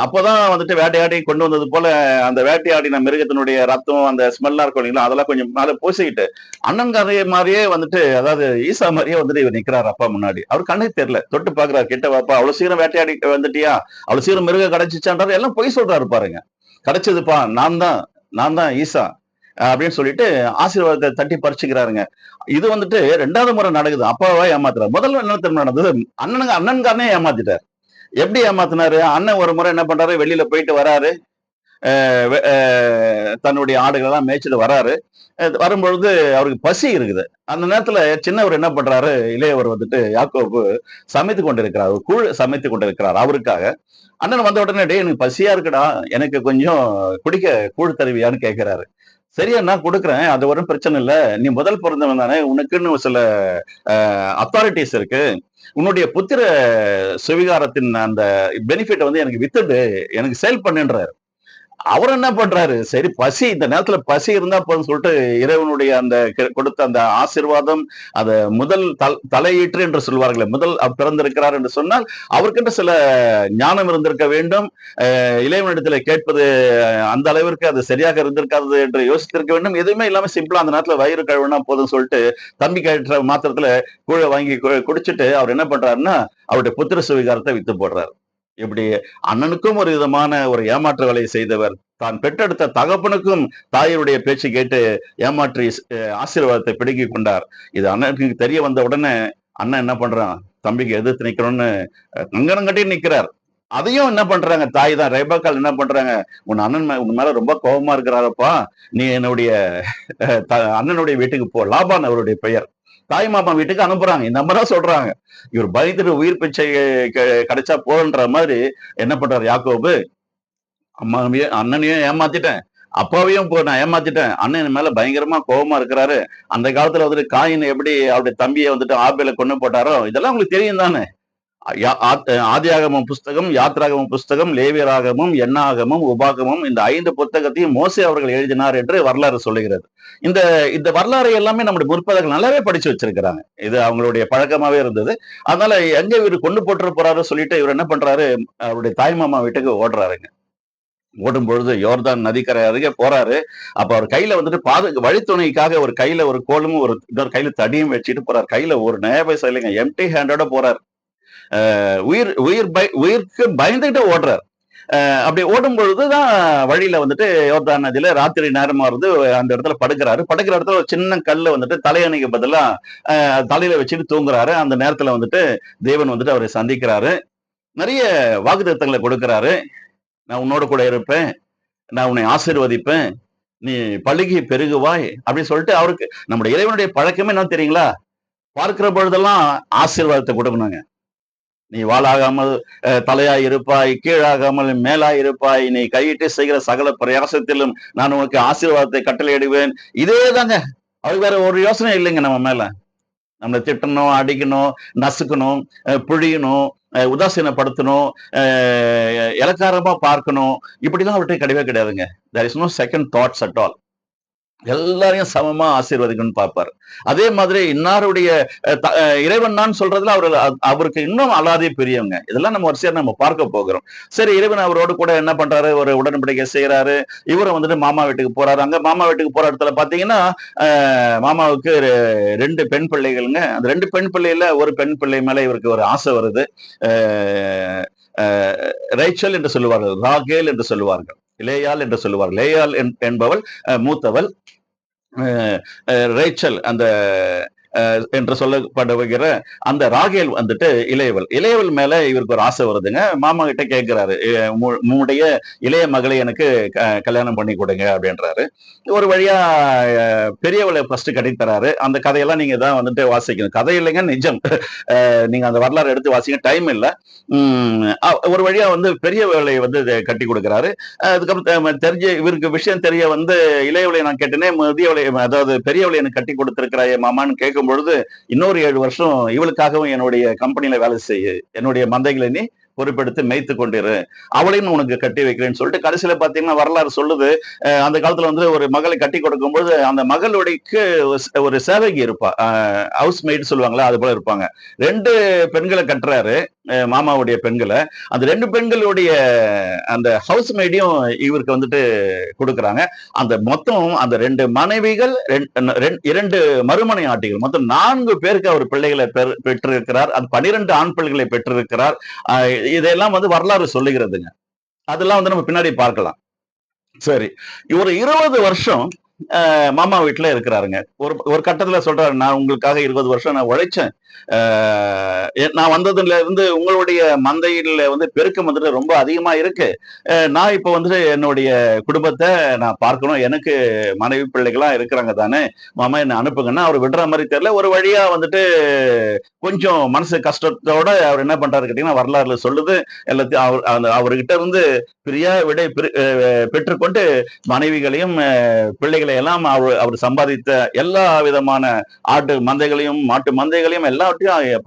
அப்பதான் வந்துட்டு வேட்டையாடி கொண்டு வந்தது போல அந்த வேட்டையாடின மிருகத்தினுடைய ரத்தம், அந்த ஸ்மெல்லாம் இருக்கும் இல்லைங்களா, அதெல்லாம் கொஞ்சம் மேல பூசிக்கிட்டு அண்ணன்காரைய மாதிரியே வந்துட்டு, அதாவது ஈசா மாதிரியே வந்துட்டு இவர் நிக்கிறாரு அப்பா முன்னாடி. அவர் கண்ணுக்கு தெரியல. தொட்டு பாக்குறாரு, கிட்ட வாப்பா, அவ்வளவு சீக்கிரம் வேட்டையாடி வந்துட்டியா, அவ்வளவு சீக்கிரம் மிருகம் கிடைச்சிச்சான்றாரு. எல்லாம் பொய் சொல்றாரு பாருங்க. கிடைச்சதுப்பா, நான் தான் ஈசா அப்படின்னு சொல்லிட்டு ஆசீர்வாதத்தை தட்டி பறிச்சுக்கிறாருங்க. இது வந்துட்டு 2வது முறை நடக்குது. அப்பாவா ஏமாத்துறாரு. முதல்ல என்ன தெரியுமா நடந்தது, அண்ணன்காரனே ஏமாத்திட்டார். எப்படி ஏமாத்தினாரு, அண்ணன் ஒரு முறை என்ன பண்றாரு, வெளியில போயிட்டு வராரு, தன்னுடைய ஆடுகள் எல்லாம் மேய்ச்சிட்டு வராரு. வரும்பொழுது அவருக்கு பசி இருக்குது. அந்த நேரத்துல சின்னவர் என்ன பண்றாரு, இளையவர் வந்துட்டு யாக்கோபு சமைத்து கொண்டிருக்கிறார், ஒரு கூழ் சமைத்து கொண்டிருக்கிறார் அவருக்காக. அண்ணன் வந்த உடனே, டேய் எனக்கு பசியா இருக்குடா, எனக்கு கொஞ்சம் குடிக்க கூழ் தருவியான்னு கேட்கிறாரு. சரி அண்ணா கொடுக்குறேன், அது ஒன்றும் பிரச்சனை இல்ல. நீ முதல் பிறந்தவன் தானே, உனக்குன்னு சில அத்தாரிட்டிஸ் இருக்கு. உன்னுடைய புத்திர சுவிகாரத்தின் அந்த பெனிஃபிட் வந்து எனக்கு வித்துடு, எனக்கு சேல் பண்ணுன்றாரு. அவர் என்ன பண்றாரு, சரி பசி, இந்த நேரத்துல பசி இருந்தா போதும் சொல்லிட்டு இறைவனுடைய அந்த கொடுத்த அந்த ஆசீர்வாதம், அத முதல் தலையீற்று என்று சொல்வார்களே, முதல் பிறந்திருக்கிறார் என்று சொன்னால் அவருக்கிட்ட சில ஞானம் இருந்திருக்க வேண்டும். இளைவனிடத்துல கேட்பது அந்த அளவிற்கு அது சரியாக இருந்திருக்காது என்று யோசித்திருக்க வேண்டும். எதுவுமே இல்லாம சிம்பிளா அந்த நேரத்துல வயிறு கழுவுனா போதும் சொல்லிட்டு தம்பி கேட்ட மாத்திரத்துல கூழ வாங்கி குடிச்சிட்டு அவர் என்ன பண்றாருன்னா, அவருடைய புத்திர சுவிகாரத்தை வித்து போடுறாரு. இப்படி அண்ணனுக்கும் ஒரு விதமான ஒரு ஏமாற்று வேலையை செய்தவர், தான் பெற்றெடுத்த தகப்பனுக்கும் தாயினுடைய பேச்சு கேட்டு ஏமாற்றி ஆசீர்வாதத்தை பிடுங்கிக் கொண்டார். இது அண்ணனுக்கு தெரிய வந்த உடனே அண்ணன் என்ன பண்றான், தம்பிக்கு எதிர்த்து நிக்கணும்னு கங்கணம் கட்டி நிக்கிறார். அதையும் என்ன பண்றாங்க, தாய் தான் ரெபெக்காள் என்ன பண்றாங்க, உன் அண்ணன் உன் மேல ரொம்ப கோபமா இருக்கிறாரப்பா, நீ என்னுடைய அண்ணனுடைய வீட்டுக்கு போ. லாபான் அவருடைய பெயர். தாய் மாமா வீட்டுக்கு அனுப்புறாங்க. இந்த மாதிரி சொல்றாங்க. இவர் பயந்துட்டு உயிர் பிச்சை கிடைச்சா போன்ற மாதிரி என்ன பண்றாரு யாக்கோபு, அம்மாவையும் அண்ணனையும் ஏமாத்திட்டேன், அப்பாவையும் நான் ஏமாத்திட்டேன், அண்ணன் மேல பயங்கரமா கோபமா இருக்கிறாரு. அந்த காலத்துல வந்துட்டு காயின் எப்படி அவருடைய தம்பியை வந்துட்டு ஆபேல கொண்டு போட்டாரோ இதெல்லாம் உங்களுக்கு தெரியும் தானே. ஆதியாகமம் புஸ்தகம், யாத்ராகமம் புஸ்தகம், லேவியராகமும், எண்ணாகமும், உபாகமும், இந்த 5 புத்தகத்தையும் மோசே அவர்கள் எழுதினார் என்று வரலாறு சொல்லுகிறது. இந்த இந்த வரலாறை எல்லாமே நம்முடைய முற்பதர்கள் நல்லாவே படிச்சு வச்சிருக்கிறாங்க. இது அவங்களுடைய பழக்கமாவே இருந்தது. அதனால எங்க இவர் கொண்டு போட்டு போறாரு சொல்லிட்டு இவர் என்ன பண்றாரு, அவருடைய தாய் மாமா வீட்டுக்கு ஓடுறாருங்க. ஓடும் பொழுது யோர்தான் நதிக்கரை அருகே போறாரு. அப்ப அவர் கையில வந்துட்டு வழித்துணைக்காக ஒரு கையில ஒரு கோலும் இன்னொரு கையில தடியும் வச்சுட்டு போறாரு. கையில ஒரு நய பைசா இல்லைங்க, எம்டி ஹேண்டோட போறாரு. உயிருக்கு பயந்துகிட்டு ஓடுறார். அப்படி ஓடும் பொழுதுதான் வழியில வந்துட்டு யோர்தான் நதியில ராத்திரி நேரமா இருந்து அந்த இடத்துல படுக்கிறாரு. படுக்கிற இடத்துல ஒரு சின்ன கல்ல வந்துட்டு தலையணைக்கு பதிலா தலையில வச்சுட்டு தூங்குறாரு. அந்த நேரத்துல வந்துட்டு தேவன் வந்துட்டு அவரை சந்திக்கிறாரு. நிறைய வாக்குத்தத்தங்களை கொடுக்கிறாரு. நான் உன்னோட கூட இருப்பேன், நான் உன்னை ஆசீர்வதிப்பேன், நீ பழுகி பெருகுவாய் அப்படின்னு சொல்லிட்டு அவருக்கு நம்முடைய இறைவனுடைய பழக்கமே என்ன தெரியுங்களா, பார்க்கிற பொழுதெல்லாம் ஆசீர்வாதத்தை கொடுக்கணுங்க. நீ வாளாகாமல் தலையாய் இருப்பாய், கீழாகாமல் மேலாய் இருப்பாய், நீ கையிட்டு செய்கிற சகல பிரயாசத்திலும் நான் உனக்கு ஆசீர்வாதத்தை கட்டளையிடுவேன். இதே தாங்க. அவருக்கு வேற ஒரு யோசனை இல்லைங்க நம்ம மேல. நம்மளை திட்டணும், அடிக்கணும், நசுக்கணும், புழியணும், உதாசீனப்படுத்தணும், இலக்காரமா பார்க்கணும், இப்படிலாம் அவர்கிட்ட கிடையவே கிடையாதுங்க. There is no second thoughts at all. எல்லாரையும் சமமா ஆசீர்வதிக்கணும்னு பார்ப்பாரு. அதே மாதிரி இன்னாருடைய இறைவன் தான் சொல்றதுல அவருக்கு இன்னும் அலாதி பெரியவங்க. இதெல்லாம் நம்ம வரிசையா நம்ம பார்க்க போகிறோம். சரி, இறைவன் அவரோடு கூட என்ன பண்றாரு, ஒரு உடன்படிக்கை செய்யறாரு. இவரும் வந்துட்டு மாமா வீட்டுக்கு போறாரு. அங்க மாமா வீட்டுக்கு போற இடத்துல பாத்தீங்கன்னா மாமாவுக்கு 2 பெண் பிள்ளைகள்ங்க. அந்த 2 பெண் பிள்ளையில ஒரு பெண் பிள்ளை மேல இவருக்கு ஒரு ஆசை வருது. ரேச்சல் என்று சொல்லுவார்கள், ராகேல் என்று சொல்லுவார்கள், லேயால் என்று சொல்லுவார்கள். லேயால் என்பவள் மூத்தவள், ரேச்சல் அந்த என்று சொல்லப்படுகிற அந்த ராகேல் வந்துட்டு இளையவள். இளையவள் மேல இவருக்கு ஒரு ஆசை வருதுங்க. மாமா கிட்ட கேட்கிறாரு, உன்னுடைய இளைய மகளை எனக்கு கல்யாணம் பண்ணி கொடுங்க அப்படின்றாரு. ஒரு வழியா பெரியவளை ஃபர்ஸ்ட் கட்டி தராரு. அந்த கதையெல்லாம் நீங்க தான் வந்துட்டு வாசிக்கணும். கதை இல்லைங்க, நிஜம். நீங்க அந்த வரலாறு எடுத்து வாசிக்க டைம் இல்லை. ஒரு வழியா வந்து பெரியவளை வந்து கட்டி கொடுக்கிறாரு. அதுக்கப்புறம் தெரிஞ்ச இவருக்கு விஷயம் தெரிய வந்து இளையவளை நான் கேட்டேனே, முதியவளை அதாவது பெரியவளை எனக்கு கட்டி கொடுத்திருக்கிறாயே மாமான்னு கேட்கும் பொழுது, இன்னொரு 7 வருஷம் இவளுக்காகவும் என்னுடைய கம்பெனில வேலை செய்ய, என்னுடைய மந்தைகளை நீ பொறுப்பெடுத்து மேய்த்து கொண்டிரு, அவளையும் உனக்கு கட்டி வைக்கிறேன்னு சொல்லிட்டு கடைசியில பாத்தீங்கன்னா வரலாறு சொல்லுது, அந்த காலத்துல வந்து ஒரு மகளை கட்டி கொடுக்கும்போது அந்த மகளுடைக்கு ஒரு சேவகி இருப்பா, ஹவுஸ் மெய்ட் சொல்லுவாங்களா, அது போல இருப்பாங்க. 2 பெண்களை கட்டுறாரு, மாமாவுடைய பெண்களை. அந்த 2 பெண்களுடைய அந்த ஹவுஸ் மெய்டையும் இவருக்கு வந்துட்டு கொடுக்குறாங்க. அந்த மொத்தம் அந்த 2 மனைவிகள், 2 மறுமனை ஆட்டிகள், மொத்தம் 4 பேருக்கு அவர் பிள்ளைகளை பெற்றிருக்கிறார். அது 12 ஆண் பிள்ளைகளை பெற்றிருக்கிறார். இதெல்லாம் வந்து வரலாறு சொல்லுகிறதுங்க. அதெல்லாம் வந்து நம்ம பின்னாடி பார்க்கலாம். சரி, ஒரு 20 வருஷம் மாமா வீட்டுல இருக்கிறாருங்க. ஒரு கட்டத்துல சொல்றாரு, நான் உங்களுக்காக 20 வருஷம் நான் உழைச்சேன். நான் வந்ததுல இருந்து உங்களுடைய மந்தையில வந்து பெருக்கம் வந்துட்டு ரொம்ப அதிகமா இருக்கு. நான் இப்ப வந்துட்டு என்னுடைய குடும்பத்தை நான் பார்க்கணும். எனக்கு மனைவி பிள்ளைகளா இருக்கிறாங்க தானே, மாமா என்ன அனுப்புங்கன்னா அவர் விடுற மாதிரி தெரியல. ஒரு வழியா வந்துட்டு கொஞ்சம் மனசு கஷ்டத்தோட அவர் என்ன பண்றாரு கேட்டீங்கன்னா, வரலாறுல சொல்லுது. எல்லாத்தையும் அவர்கிட்ட இருந்து பிரியா விடை பெற்றுக்கொண்டு மனைவிகளையும் பிள்ளைகளை எல்லாம் அவர் சம்பாதித்த எல்லா விதமான ஆட்டு மந்தைகளையும் மாட்டு மந்தைகளையும் எல்லாவற்றையும்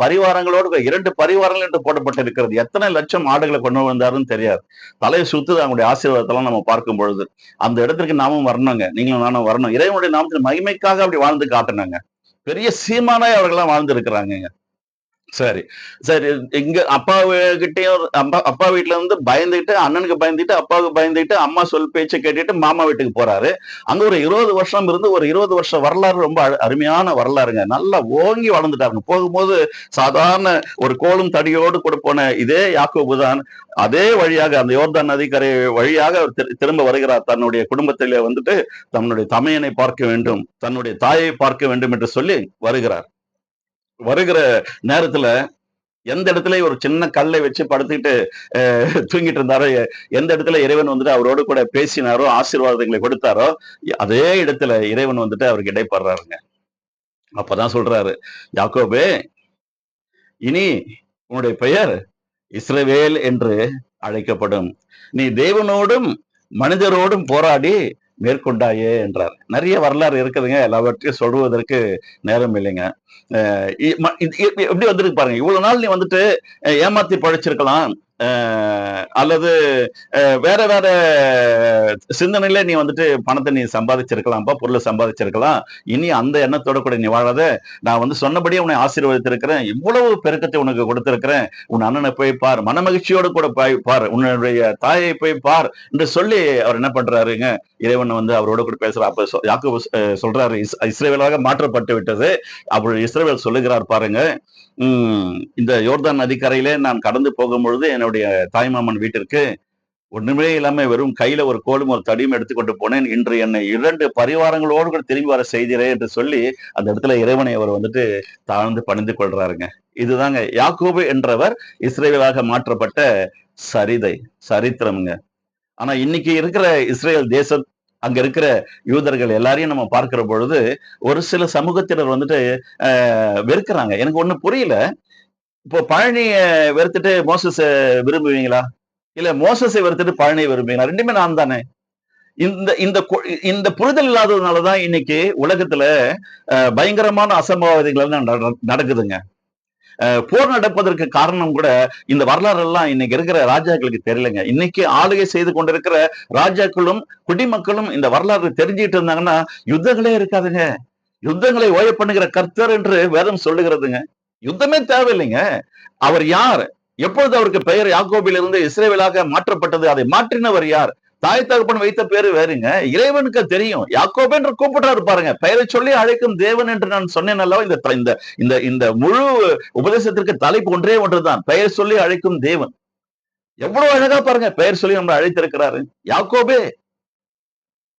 பரிவாரங்களோடு 2 பரிவாரங்கள் என்று போடப்பட்டிருக்கிறது. எத்தனை லட்சம் ஆடுகளை கொண்டு வந்தாருன்னு தெரியாது. தலையை சுத்துது அவங்களுடைய ஆசீர்வாதத்தெல்லாம் நம்ம பார்க்கும் பொழுது. அந்த இடத்திற்கு நாமும் வரணுங்க, நீங்களும் நானும் வரணும். இறைவனுடைய நாமத்தின் மகிமைக்காக அப்படி வாழ்ந்து காட்டணுங்க. பெரிய சீமானாய் அவர்கள்லாம் வாழ்ந்து இருக்கிறாங்க. சரி, சரி. இங்க அப்பா கிட்டயும் அப்பா வீட்டுல இருந்து பயந்துகிட்டு, அண்ணனுக்கு பயந்துட்டு, அப்பாவுக்கு பயந்துட்டு, அம்மா சொல் பேச்ச கேட்டுட்டு மாமா வீட்டுக்கு போறாரு. அங்க ஒரு 20 வருஷம் இருந்து ஒரு 20 வருஷம் வரலாறு ரொம்ப அருமையான வரலாறுங்க. நல்லா ஓங்கி வளர்ந்துட்டாருங்க. போகும்போது சாதாரண ஒரு கோலும் தடியோடு கூட போன இதே யாக்கோபு தான் அதே வழியாக அந்த யோர்தான் நதிக்கரை வழியாக திரும்ப வருகிறார். தன்னுடைய குடும்பத்திலே வந்துட்டு தன்னுடைய தமையனை பார்க்க வேண்டும், தன்னுடைய தாயை பார்க்க வேண்டும் என்று சொல்லி வருகிறார். வருகிற நேரத்துல எந்த இடத்துல ஒரு சின்ன கல்லை வச்சு படுத்துக்கிட்டு தூங்கிட்டு இருந்தாரோ, எந்த இடத்துல இறைவன் வந்துட்டு அவரோடு கூட பேசினாரோ, ஆசீர்வாதங்களை கொடுத்தாரோ, அதே இடத்துல இறைவன் வந்துட்டு அவருக்கு இடைப்படுறாருங்க. அப்பதான் சொல்றாரு, யாக்கோபே, இனி உன்னுடைய பெயர் இஸ்ரவேல் என்று அழைக்கப்படும். நீ தேவனோடும் மனிதரோடும் போராடி மேற்கொண்டாயே என்றார். நிறைய வரலாறு இருக்குதுங்க, எல்லாவற்றையும் சொல்வதற்கு நேரம் இல்லைங்க. எப்படி வந்திருக்கு பாருங்க. இவ்வளவு நாள் நீ வந்துட்டு ஏமாத்தி பழைச்சிருக்கலாம், அல்லது வேற வேற சிந்தனையில நீ வந்துட்டு பணத்தை நீ சம்பாதிச்சிருக்கலாம்ப்பா, பொருளை சம்பாதிச்சிருக்கலாம். இனி அந்த எண்ணத்தோட கூட நீ வாழாத. நான் வந்து சொன்னபடியே உன்னை ஆசீர்வதித்திருக்கிறேன், இவ்வளவு பெருக்கத்தை உனக்கு கொடுத்திருக்கிறேன். உன் அண்ணனை போய் பார், மனமகிழ்ச்சியோடு கூட போய் பார், உன்னுடைய தாயை போய் பார் என்று சொல்லி அவர் என்ன பண்றாருங்க, இறைவன் வந்து அவரோட கூட பேசுறார். அப்ப யாக்கோபு சொல்றாரு, இஸ்ரவேலாக மாற்றப்பட்டு விட்டது. அப்படி இஸ்ரவேல் சொல்லுகிறார் பாருங்க, இந்த யோர்தான் நதிக்கரையிலே நான் கடந்து போகும் பொழுது என்னுடைய தாய்மாமன் வீட்டிற்கு ஒண்ணுமே இல்லாம வெறும் கையில ஒரு கோலும் ஒரு தடியும் எடுத்துக்கொண்டு போனேன். இன்று என்னை 2 பரிவாரங்களோடு கூட திரும்பி வர செய்கிறே என்று சொல்லி அந்த இடத்துல இறைவனை அவர் வந்துட்டு தாழ்ந்து பணிந்து கொள்றாருங்க. இதுதாங்க யாக்கோபு என்றவர் இஸ்ரேலாக மாற்றப்பட்ட சரித்திரம்ங்க. ஆனா இன்னைக்கு இருக்கிற இஸ்ரேல் தேசம், அங்க இருக்கிற யூதர்கள் எல்லாரையும் நம்ம பார்க்கிற பொழுது ஒரு சில சமூகத்தினர் வந்துட்டு வெறுக்கிறாங்க. எனக்கு ஒண்ணு புரியல. இப்போ பழனிய வெறுத்துட்டு மோசஸ விரும்புவீங்களா? இல்ல மோசஸை வெறுத்துட்டு பழனியை விரும்புவீங்களா? 2மே நான் தானே. இந்த இந்த இந்த புரிதல் இல்லாததுனாலதான் இன்னைக்கு உலகத்துல பயங்கரமான அசம்பாவிதங்கள் நடக்குதுங்க. போர் நடப்பதற்கு காரணம் கூட இந்த வரலாறு எல்லாம் இன்னைக்கு இருக்கிற ராஜாக்களுக்கு தெரியலங்க. இன்னைக்கு ஆளுகை செய்து கொண்டிருக்கிற ராஜாக்களும் குடிமக்களும் இந்த வரலாறு தெரிஞ்சுட்டு இருந்தாங்கன்னா யுத்தங்களே இருக்காதுங்க. யுத்தங்களை ஓய பண்ணுகிற கர்த்தர் என்று வேதம் சொல்லுகிறதுங்க. யுத்தமே தேவையில்லைங்க. அவர் யார்? எப்பொழுது அவருக்கு பெயர் யாக்கோபிலிருந்து இஸ்ரவேலாக மாற்றப்பட்டது? அதை மாற்றினவர் யார்? தாய் தகப்பன் வைத்த பேரு வேறுங்க. இறைவனுக்கு தெரியும். யாக்கோபு என்று கூப்பிடுறாரு பாருங்க. பெயரை சொல்லி அழைக்கும் தேவன் என்று நான் சொன்னேன் அல்லவா? இந்த முழு உபதேசத்திற்கு தலைப்பு ஒன்றே ஒன்றுதான், பெயர் சொல்லி அழைக்கும் தேவன். எவ்வளவு அழகா பாருங்க, பெயர் சொல்லி நம்மளை அழைத்திருக்கிறாரு. யாக்கோபே,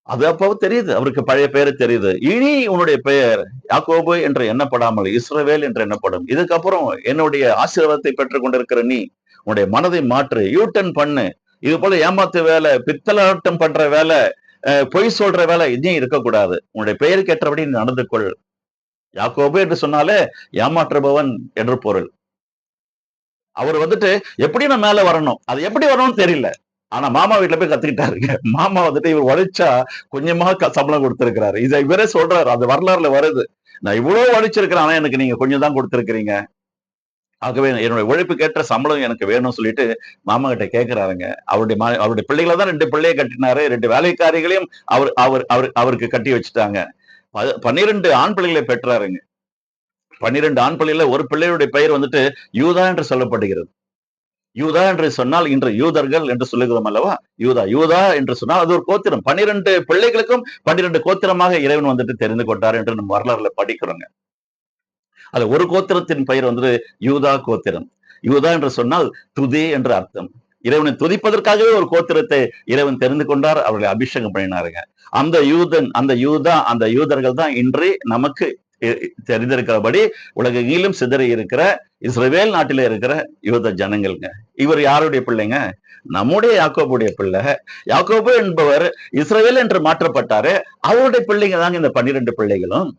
அது அப்போ தெரியுது, அவருக்கு பழைய பெயர் தெரியுது. இனி உன்னுடைய பெயர் யாக்கோபு என்று எண்ணப்படாமல் இஸ்ரவேல் என்று எண்ணப்படும். இதுக்கப்புறம் என்னுடைய ஆசீர்வாதத்தை பெற்றுக் கொண்டிருக்கிற நீ உன்னுடைய மனதை மாற்று, யூட்டன் பண்ணு. இது போல ஏமாத்து வேலை, பித்தலாட்டம் பண்ற வேலை, பொய் சொல்ற வேலை இதையும் இருக்கக்கூடாது. உன்னுடைய பெயருக்கு ஏற்றபடி நீ நடந்து கொள். யாக்கோபு என்று சொன்னாலே ஏமாற்றுபவன் என்று பொருள். அவர் வந்துட்டு எப்படி நான் மேல வரணும், அது எப்படி வரணும்னு தெரியல. ஆனா மாமா வீட்டுல போய் கத்துக்கிட்டாருங்க. மாமா வந்துட்டு இவர் உழைச்சா கொஞ்சமா சம்பளம் கொடுத்திருக்கிறாரு. இதை இவரே சொல்றாரு, அந்த வரலாறுல வருது. நான் இவ்வளவு உழைச்சிருக்கிறேன், ஆனா எனக்கு நீங்க கொஞ்சம் தான் கொடுத்திருக்கிறீங்க. ஆகவே என்னுடைய உழைப்புக்கு ஏற்ற சம்பளம் எனக்கு வேணும்னு சொல்லிட்டு மாமா கிட்ட கேட்கிறாருங்க. அவருடைய பிள்ளைகளை தான் 2 பிள்ளையை கட்டினாரு. 2 வேலைக்காரிகளையும் அவர் அவர் அவர் அவருக்கு கட்டி வச்சுட்டாங்க. 12 ஆண் பிள்ளைகளை பெற்றாருங்க. 12 ஆண் பிள்ளைல ஒரு பிள்ளையுடைய பெயர் வந்துட்டு யூதா என்று சொல்லப்படுகிறது. யூதா என்று சொன்னால் இன்று யூதர்கள் என்று சொல்லுகிறோம் அல்லவா? யூதா யூதா என்று சொன்னால் அது ஒரு கோத்திரம். 12 பிள்ளைகளுக்கும் 12 கோத்திரமாக இறைவன் வந்துட்டு தெரிந்து கொண்டார் என்று நம்ம வரலாறுல படிக்கிறோங்க. அது ஒரு கோத்திரத்தின் பெயர் வந்து யூதா கோத்திரம். யூதா என்று சொன்னால் துதி என்று அர்த்தம். இறைவனை துதிப்பதற்காகவே ஒரு கோத்திரத்தை இறைவன் தெரிந்து கொண்டார், அவர்களை அபிஷேகம் பண்ணினாருங்க. அந்த யூதன், அந்த யூதா, அந்த யூதர்கள் தான் இன்று நமக்கு தெரிந்திருக்கிறபடி உலகெங்கிலும் சிதறி இருக்கிற இஸ்ரவேல் நாட்டில இருக்கிற யூத ஜனங்கள்ங்க. இவர் யாருடைய பிள்ளைங்க? நம்முடைய யாக்கோபுடைய பிள்ளை. யாக்கோபு என்பவர் இஸ்ரவேல் என்று மாற்றப்பட்டாரு. அவருடைய பிள்ளைங்க தாங்க இந்த 12 பிள்ளைகளும்.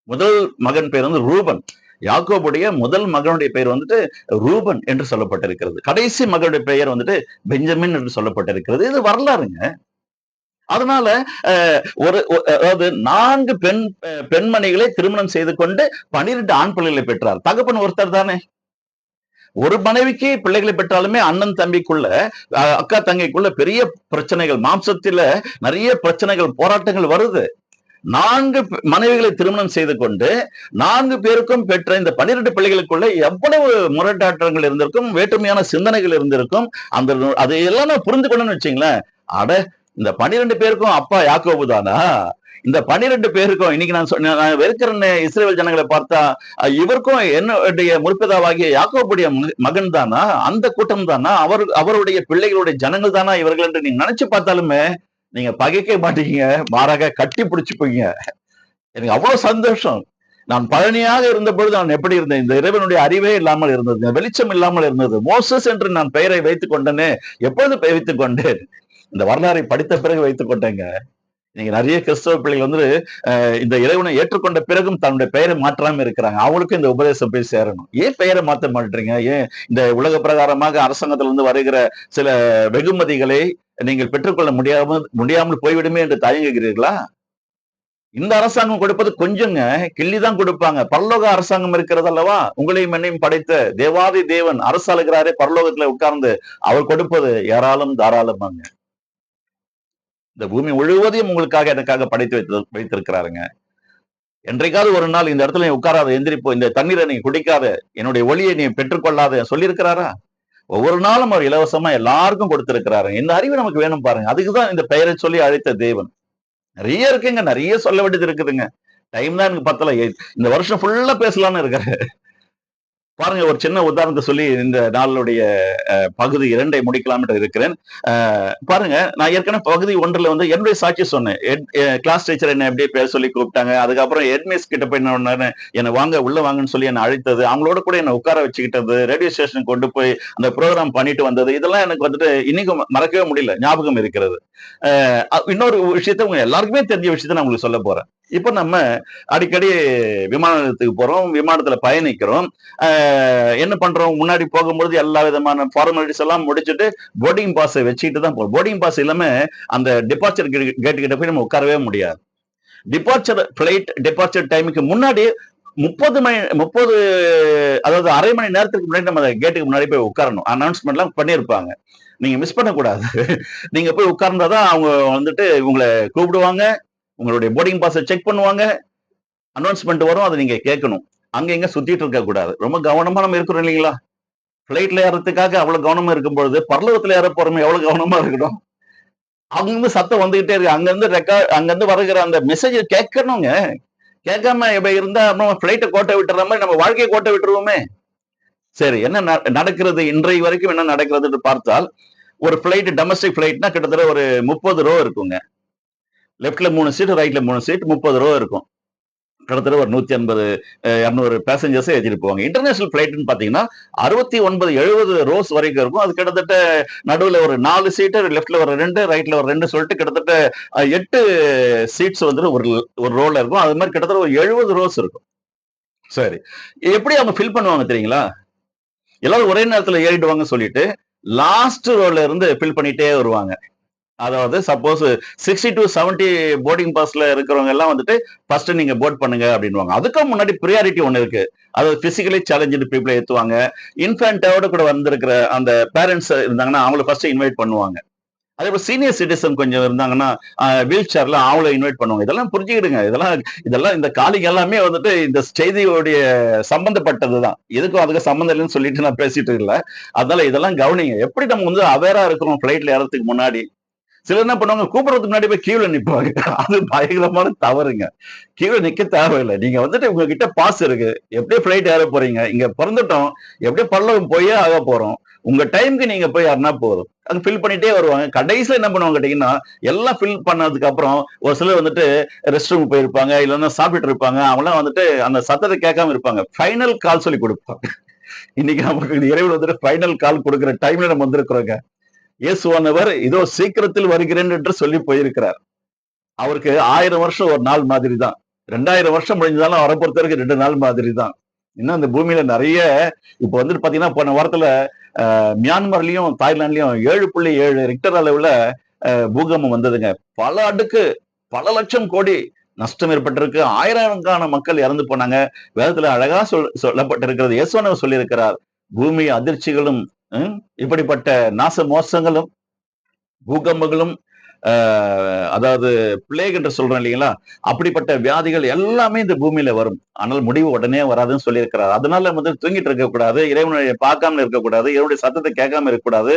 முதல் மகன் பேர் வந்து ரூபன். யாக்கோபுடைய முதல் மகனுடைய பெயர் வந்துட்டு ரூபன் என்று சொல்லப்பட்டிருக்கிறது. கடைசி மகனுடைய பெயர் வந்துட்டு பெஞ்சமின் என்று சொல்லப்பட்டிருக்கிறது. இது வரலாறுங்க. அதனால ஒரு அதாவது 4 பெண்மணிகளை திருமணம் செய்து கொண்டு 12 ஆண் பிள்ளைகளை பெற்றார். தகப்பன் ஒருத்தர் தானே. ஒரு மனைவிக்கு பிள்ளைகளை பெற்றாலுமே அண்ணன் தம்பிக்குள்ள, அக்கா தங்கைக்குள்ள பெரிய பிரச்சனைகள், மாம்சத்தில நிறைய பிரச்சனைகள், போராட்டங்கள் வருது. 4 மனைவிகளை திருமணம் செய்து கொண்டு 4 பேருக்கும் பெற்ற இந்த 12 பிள்ளைகளுக்குள்ள எவ்வளவு முரட்டாட்டங்கள் இருந்திருக்கும், வேற்றுமையான சிந்தனைகள் இருந்திருக்கும். அந்த அதையெல்லாம் நான் புரிந்து கொண்டேன்னு வச்சுங்களேன். அட, இந்த 12 பேருக்கும் அப்பா யாக்கோபு தானா? இந்த 12 பேருக்கும் இன்னைக்கு நான் வெறுக்கிற இஸ்ரேல் ஜனங்களை பார்த்தா இவருக்கும் என்னுடைய முற்பிதாவாகிய யாக்கோபுடைய மகன் தானா? அந்த கூட்டம் தானா? அவருடைய பிள்ளைகளுடைய ஜனங்கள் தானா இவர்கள் என்று நீங்க நினைச்சு பார்த்தாலுமே நீங்க பகைக்க மாட்டீங்க, மாறாக கட்டி பிடிச்சுப்பீங்க. எனக்கு அவ்வளவு சந்தோஷம். நான் பழனியாக இருந்த பொழுது நான் எப்படி இருந்தேன்? இந்த இறைவனுடைய அறிவே இல்லாமல் இருந்தது, வெளிச்சம் இல்லாமல் இருந்தது. மோசஸ் என்று நான் பெயரை வைத்துக் கொண்டேனே, எப்பொழுது வைத்துக் கொண்டேன்? இந்த வரலாறை படித்த பிறகு வைத்துக் கொண்டேங்க. நீங்க நிறைய கிறிஸ்தவ பிள்ளைகள் வந்து இந்த இறைவனை ஏற்றுக்கொண்ட பிறகும் தன்னுடைய பெயரை மாற்றாம இருக்கிறாங்க. அவங்களுக்கும் இந்த உபதேசம் போய் சேரணும். ஏன் பெயரை மாற்ற மாட்டீங்க? ஏன் இந்த உலக பிரகாரமாக அரசாங்கத்திலிருந்து வருகிற சில வெகுமதிகளை நீங்கள் பெற்றுக்கொள்ள முடியாமல் போய்விடுமே என்று தயங்குகிறீர்களா? இந்த அரசாங்கம் கொடுப்பது கொஞ்சங்க, கிள்ளிதான் கொடுப்பாங்க. பரலோக அரசாங்கம் இருக்கிறது அல்லவா? உங்களையும் என்னையும் படைத்த தேவாதி தேவன் அரசாளுகிறாரே பரலோகத்துல உட்கார்ந்து, அவர் கொடுப்பது ஏராளம் தாராளமாங்க. இந்த பூமி முழுவதையும் உங்களுக்காக எனக்காக படைத்து வைத்திருக்கிறாருங்க. என்றைக்காவது ஒரு நாள் இந்த இடத்துல நீ உட்காராத, எந்திரிப்போ, இந்த தண்ணீரை நீ குடிக்காத, என்னுடைய ஒளியை நீ பெற்றுக்கொள்ளாத சொல்லியிருக்கிறாரா? ஒவ்வொரு நாளும் அவர் இலவசமா எல்லாருக்கும் கொடுத்திருக்கிறாரு. இந்த அறிவு நமக்கு வேணும் பாருங்க. அதுக்குதான் இந்த பெயரை சொல்லி அழைத்த தேவன். நிறைய இருக்குங்க, நிறைய சொல்ல வேண்டியது இருக்குதுங்க. டைம் தான் எனக்கு பத்தல. இந்த வருஷம் ஃபுல்லா பேசலாம்னு இருக்கிறேன். பாருங்க, ஒரு சின்ன உதாரணத்தை சொல்லி இந்த நாளுடைய பகுதி 2 முடிக்கலாம் இருக்கிறேன். பாருங்க, நான் ஏற்கனவே பகுதி 1ல வந்து என்னுடைய சாட்சி சொன்னேன். கிளாஸ் டீச்சர் என்ன எப்படியே பேர் சொல்லி கூப்பிட்டாங்க. அதுக்கப்புறம் ஹெட்மிஸ் கிட்ட போய் என்ன வாங்க, உள்ள வாங்கன்னு சொல்லி என்ன அழைத்தது, அவங்களோட கூட என்ன உட்கார வச்சுக்கிட்டது, ரேடியோ ஸ்டேஷனுக்கு கொண்டு போய் அந்த ப்ரோக்ராம் பண்ணிட்டு வந்தது, இதெல்லாம் எனக்கு வந்துட்டு இன்னைக்கும் மறக்கவே முடியல, ஞாபகம் இருக்கிறது. இன்னொரு விஷயத்த உங்க எல்லாருக்குமே தெரிஞ்ச விஷயத்த நான் உங்களுக்கு சொல்ல போறேன். இப்ப நம்ம அடிக்கடி விமான நிலையத்துக்கு போறோம், விமானத்துல பயணிக்கிறோம். என்ன பண்றோம், முன்னாடி போகும்போது எல்லா விதமான ஃபார்மாலிட்டிஸ் எல்லாம் முடிச்சுட்டு போர்டிங் பாஸை வச்சுக்கிட்டு தான் போறோம். போர்டிங் பாஸ் இல்லாம அந்த டிபார்ச்சர் கேட் கிட்ட போய் நம்ம உட்காரவே முடியாது. டிபார்ச்சர் டைமுக்கு முன்னாடி 30 அதாவது அரை மணி நேரத்துக்கு முன்னாடி நம்ம கேட்டுக்கு முன்னாடி போய் உட்காரணும். அனௌன்ஸ்மெண்ட் எல்லாம் பண்ணியிருப்பாங்க. நீங்க மிஸ் பண்ணக்கூடாது. நீங்க போய் உட்கார்ந்தாதான் அவங்க வந்துட்டு உங்களை கூப்பிடுவாங்க, உங்களுடைய போர்டிங் பாஸை செக் பண்ணுவாங்க, அனௌன்ஸ்மெண்ட் வரும், அதை நீங்க கேட்கணும். அங்க எங்க சுத்திட்டு இருக்க கூடாது. ரொம்ப கவனமா நம்ம இருக்கிறோம் இல்லைங்களா? பிளைட்ல ஏறதுக்காக அவ்வளவு கவனமா இருக்கும் பொழுது பரலோகத்துல ஏற போறோமே எவ்வளவு கவனமா இருக்கணும். அங்கிருந்து சத்தம் வந்துகிட்டே இருக்கு. அங்கிருந்து வருகிற அந்த மெசேஜ் கேட்கணுங்க. கேட்காம இப்ப இருந்தா நம்ம பிளைட்டை கோட்டை விட்டுற மாதிரி நம்ம வாழ்க்கையை கோட்டை விட்டுருவோமே. சரி, என்ன நடக்கிறது இன்றைய வரைக்கும் என்ன நடக்கிறது பார்த்தால், ஒரு பிளைட் டொமஸ்டிக் பிளைட்னா கிட்டத்தட்ட ஒரு 30 ரோ இருக்குங்க. லெஃப்ட்ல 3 சீட், ரைட்ல 3 சீட், 30 ரோ இருக்கும். கிட்டத்தட்ட ஒரு 150 200 பேசஞ்சர்ஸ் ஏத்திட்டு போவாங்க. இன்டர்நேஷனல் பிளைட்னு பாத்தீங்கன்னா 69 70 ரோஸ் வரைக்கும் இருக்கும். அது கிட்டத்தட்ட நடுவுல ஒரு 4 சீட்டு, லெஃப்ட்ல ஒரு 2, ரைட்ல ஒரு 2 சொல்லிட்டு கிட்டத்தட்ட 8 சீட்ஸ் வந்துட்டு ஒரு ரோல இருக்கும். அது மாதிரி கிட்டத்தட்ட ஒரு 70 ரோஸ் இருக்கும். சரி. எப்படி அவங்க ஃபில் பண்ணுவாங்க தெரியுங்களா? எல்லாரும் ஒரே நேரத்துல ஏறிடுவாங்கன்னு சொல்லிட்டு லாஸ்ட் ரோல இருந்து ஃபில் பண்ணிட்டே வருவாங்க. அதாவது சப்போஸ் 60 to 70 போர்டிங் பாஸ்ல இருக்கிறவங்க எல்லாம் வந்துட்டு ஃபர்ஸ்ட் நீங்க போர்ட் பண்ணுங்க அப்படின்வாங்க. அதுக்கும் முன்னாடி ப்ரியாரிட்டி ஒண்ணு இருக்கு. அதாவது பிசிக்கலி சேலஞ்சு பீப்புளை ஏத்துவாங்க. இன்ஃபேன்ட்டோட கூட வந்திருக்கிற அந்த பேரண்ட்ஸ் இருந்தாங்கன்னா அவங்களை ஃபர்ஸ்ட் இன்வைட் பண்ணுவாங்க. அதே போல சீனியர் சிட்டிசன் கொஞ்சம் இருந்தாங்கன்னா வீல் சேர்ல அவங்கள இன்வைட் பண்ணுவாங்க. இதெல்லாம் புரிஞ்சுக்கிடுங்க. இதெல்லாம் இந்த காலிங் எல்லாமே வந்துட்டு இந்த செய்தியோடைய சம்பந்தப்பட்டதுதான். எதுக்கும் அதுக்கு சம்பந்தம் இல்லைன்னு சொல்லிட்டு நான் பேசிட்டு இல்ல. அதனால இதெல்லாம் கவனிங்க. எப்படி நம்ம வந்து அவேரா இருக்கிறோம் பிளைட்ல ஏறதுக்கு முன்னாடி. சிலர் என்ன பண்ணுவாங்க, கூப்பிடுறதுக்கு முன்னாடி போய் கியூல நிப்பாங்க. அது பயங்கரமான தவறுங்க. கியூல நிக்க தேவையில்லை. நீங்க வந்துட்டு உங்ககிட்ட பாஸ் இருக்கு. எப்படியோ பிளைட் ஏற போறீங்க. இங்க பிறந்துட்டோம். எப்படியோ பரலோகம் போயே ஆக போறோம். உங்க டைம்க்கு நீங்க போய் ஏறினா போதும். அது ஃபில் பண்ணிட்டே வருவாங்க. கடைசியில என்ன பண்ணுவாங்க கேட்டீங்கன்னா, எல்லாம் ஃபில் பண்ணதுக்கு அப்புறம் ஒரு சிலர் வந்துட்டு ரெஸ்ட் ரூம் போயிருப்பாங்க, இல்லன்னா சாப்பிட்டுட்டு இருப்பாங்க. அவங்கலாம் வந்துட்டு அந்த சத்தத்தை கேட்காம இருப்பாங்க. ஃபைனல் கால் சொல்லி கொடுப்பாங்க. இன்னைக்கு நமக்கு இறைவன் வந்துட்டு ஃபைனல் கால் கொடுக்கிற டைம்ல நம்ம வந்திருக்கிறோங்க. இயேசுவானவர் இதோ சீக்கிரத்தில் வருகிறேன் என்று சொல்லி போயிருக்கிறார். அவருக்கு 1000 வருஷம் ஒரு நாள் மாதிரி தான். 2000 வருஷம் முடிஞ்சாலும் அவரை பொறுத்த வரைக்கும் 2 நாள் மாதிரி தான். இன்னும் அந்த பூமியில நிறைய இப்ப வந்துட்டு பாத்தீங்கன்னா போன வாரத்துல மியான்மர்லயும் தாய்லாந்துலயும் 7.7 ரிக்டர் அளவுல பூகம்பம் வந்ததுங்க. பல அடுக்கு பல லட்சம் கோடி நஷ்டம் ஏற்பட்டிருக்கு. ஆயிரக்கணக்கான மக்கள் இறந்து போனாங்க. வேதத்துல அழகா சொல்லப்பட்டிருக்கிறது. இயேசுவானவர் சொல்லியிருக்கிறார். பூமி அதிர்ச்சிகளும் இப்படிப்பட்ட நாச மோசங்களும் பூகம்பங்களும் அதாவது பிளேக் என்று சொல்றோம் இல்லைங்களா, அப்படிப்பட்ட வியாதிகள் எல்லாமே இந்த பூமியில வரும். ஆனால் முடிவு உடனே வராதுன்னு சொல்லியிருக்கிறார். அதனால வந்து தூங்கிட்டு இருக்கக்கூடாது, இறைவனை பார்க்காம இருக்கக்கூடாது, இறைவனுடைய சத்தத்தை கேட்காம இருக்கக்கூடாது.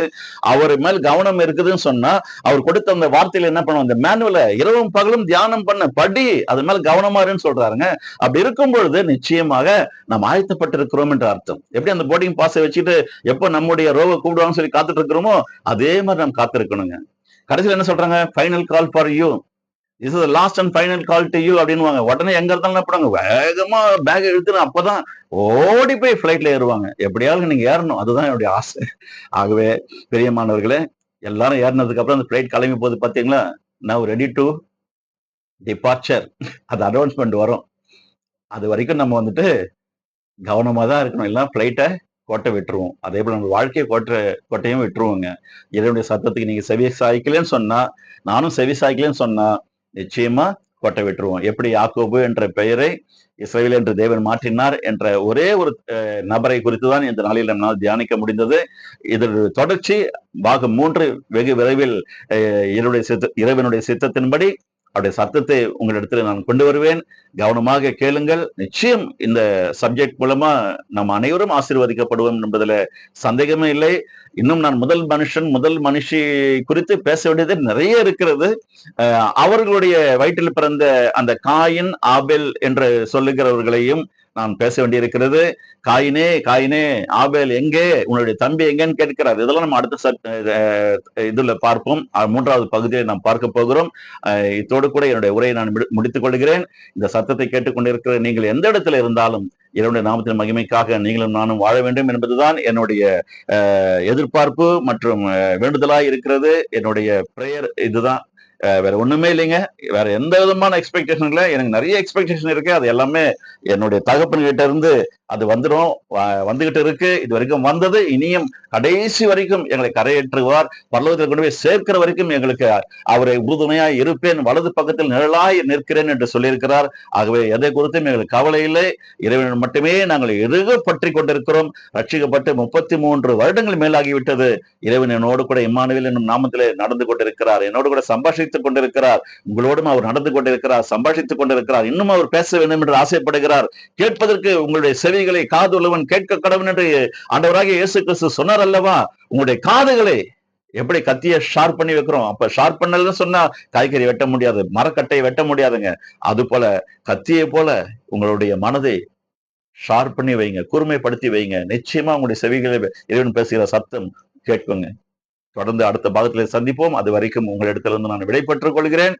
அவர் மேல் கவனம் இருக்குதுன்னு சொன்னா அவர் கொடுத்த அந்த வார்த்தையில என்ன பண்ணுவோம், இந்த மேனுவல இரவும் பகலும் தியானம் பண்ண படி, அது மேல கவனமா இருன்னு சொல்றாருங்க. அப்படி இருக்கும் பொழுது நிச்சயமாக நாம் ஆயத்தப்பட்டிருக்கிறோம் என்ற அர்த்தம். எப்படி அந்த போர்டிங் பாஸை வச்சுட்டு எப்ப நம்முடைய ரோவை கூப்பிடுவாங்கன்னு சொல்லி காத்துட்டு இருக்கிறோமோ அதே மாதிரி நாம் காத்திருக்கணுங்க. கடைசியில் என்ன சொல்றாங்க, final call for you, is is last and final call to you அப்படின்னுவாங்க. உடனே எங்க இருந்தாலும் என்ன பண்ணுவாங்க, வேகமா பேக் இழுத்துன்னு அப்பதான் ஓடி போய் ஃபிளைட்ல ஏறுவாங்க. எப்படியாவது நீங்க ஏறணும், அதுதான் என்னுடைய ஆசை. ஆகவே பெரியமானவர்களே, எல்லாரும் ஏறினதுக்கு அப்புறம் அந்த ஃபிளைட் கிளம்பி போகுது பாத்தீங்களா, நவ் ரெடி டு டிபார்ச்சர், அது அனௌன்ஸ்மெண்ட் வரும். அது வரைக்கும் நம்ம வந்துட்டு கவனமா தான் இருக்கணும். எல்லாம் ஃபிளைட்டை கோட்டை விட்டுருவோம். அதே போல நம்ம வாழ்க்கையை கோட்டையும் விட்டுருவோங்க. இறைவனுடைய சத்தத்துக்கு நீங்க செவி சாய்க்கலன்னு சொன்னா, நானும் செவி சாய்க்கலன்னு சொன்னா, நிச்சயமா கோட்டை விட்டுருவோம். எப்படி யாக்கோபு என்ற பெயரை இஸ்ரவேல் என்று தேவன் மாற்றினார் என்ற ஒரே ஒரு நபரை குறித்து தான் இந்த நாளில் நம்மால் தியானிக்க முடிந்தது. இதன் தொடர்ச்சி பாகம் 3 வெகு விரைவில் இறைவனுடைய சித்தத்தின்படி அவருடைய சத்தத்தை உங்களிடத்துல நான் கொண்டு வருவேன். கவனமாக கேளுங்கள். நிச்சயம் இந்த சப்ஜெக்ட் மூலமா நம்ம அனைவரும் ஆசீர்வதிக்கப்படுவோம் என்பதுல சந்தேகமே இல்லை. இன்னும் நான் முதல் மனுஷி குறித்து பேச வேண்டியது நிறைய இருக்கிறது. அவர்களுடைய வயிற்றில் பிறந்த அந்த காயின் ஆபேல் என்று சொல்லுகிறவர்களையும் நான் பேச வேண்டியிருக்கிறது. காயினே ஆபேல் எங்கே, உன்னுடைய தம்பி எங்கேன்னு கேட்கிறார். இதெல்லாம் நம்ம அடுத்த இதுல பார்ப்போம். 3வது பகுதியை நாம் பார்க்க போகிறோம். இதோடு கூட என்னுடைய உரையை நான் முடித்துக் கொள்கிறேன். இந்த சத்தத்தை கேட்டுக்கொண்டிருக்கிற நீங்கள் எந்த இடத்துல இருந்தாலும் இறைவனுடைய நாமத்தின் மகிமைக்காக நீங்களும் நானும் வாழ வேண்டும் என்பதுதான் என்னுடைய எதிர்பார்ப்பு மற்றும் வேண்டுதலாய் இருக்கிறது. என்னுடைய பிரேயர் இதுதான். வேற ஒண்ணுமே இல்லைங்க. வேற எந்த விதமான எக்ஸ்பெக்டேஷன் இல்லை. எனக்கு நிறைய எக்ஸ்பெக்டேஷன் இருக்கு. அது எல்லாமே என்னுடைய தகப்பன் கிட்ட இருந்து அது வந்துடும், வந்துகிட்டு இருக்கு. இது வரைக்கும் வந்தது, இனியும் கடைசி வரைக்கும் எங்களை கரையேற்றுவார். பரலோகத்தில் கொண்டு போய் சேர்க்கிற வரைக்கும் எங்களுக்கு அவரை உறுதுணையாய் இருப்பேன், வலது பக்கத்தில் நிழலாய் நிற்கிறேன் என்று சொல்லியிருக்கிறார். ஆகவே எதை குறித்தும் எங்களுக்கு கவலை இல்லை. இறைவன் மட்டுமே நாங்கள் இறுக பற்றி கொண்டிருக்கிறோம். ரட்சிக்கப்பட்டு 33 வருடங்கள் மேலாகிவிட்டது. இறைவன் என்னோடு கூட இம்மானுவேல் என்னும் நாமத்திலே நடந்து கொண்டிருக்கிறார். என்னோடு கூட சம்பாஷித்துக் கொண்டிருக்கிறார். உங்களோடும் அவர் நடந்து கொண்டிருக்கிறார், சம்பாஷித்துக் கொண்டிருக்கிறார். இன்னும் அவர் பேச வேண்டும் என்று ஆசைப்படுகிறார். கேட்பதற்கு உங்களுடைய செவிகளை காது உள்ளவன் கேட்க கடவன் என்று ஆண்டவராகிய இயேசு கிறிஸ்து சொன்னார் அல்லவா. உங்களுடைய காதுகளை எப்படி கத்திய ஷார்ப் பண்ணி வைக்கிறோம், அப்ப ஷார்ப் பண்ணலன்னு சொன்னா காய்கறி வெட்ட முடியாது, மரக்கட்டையை வெட்ட முடியாதுங்க. அது போல கத்தியை போல உங்களுடைய மனதை ஷார்ப் பண்ணி வைங்க, கூர்மைப்படுத்தி வைங்க. நிச்சயமா உங்களுடைய செவிகளை இறைவன் பேசுகிற சத்தம் கேட்குங்க. தொடர்ந்து அடுத்த பாகத்தில் சந்திப்போம். அது வரைக்கும் உங்களிடத்திலிருந்து நான் விடைபெற்றுக் கொள்கிறேன்.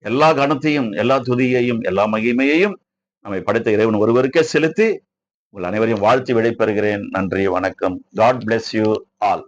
எல்லா கனத்தையும், எல்லா துதியையும், எல்லா மகிமையையும் நம்மை படைத்த இறைவன் ஒருவருக்கே செலுத்தி உங்கள் அனைவரையும் வாழ்த்தி விடைபெறுகிறேன். நன்றி, வணக்கம். God bless you all.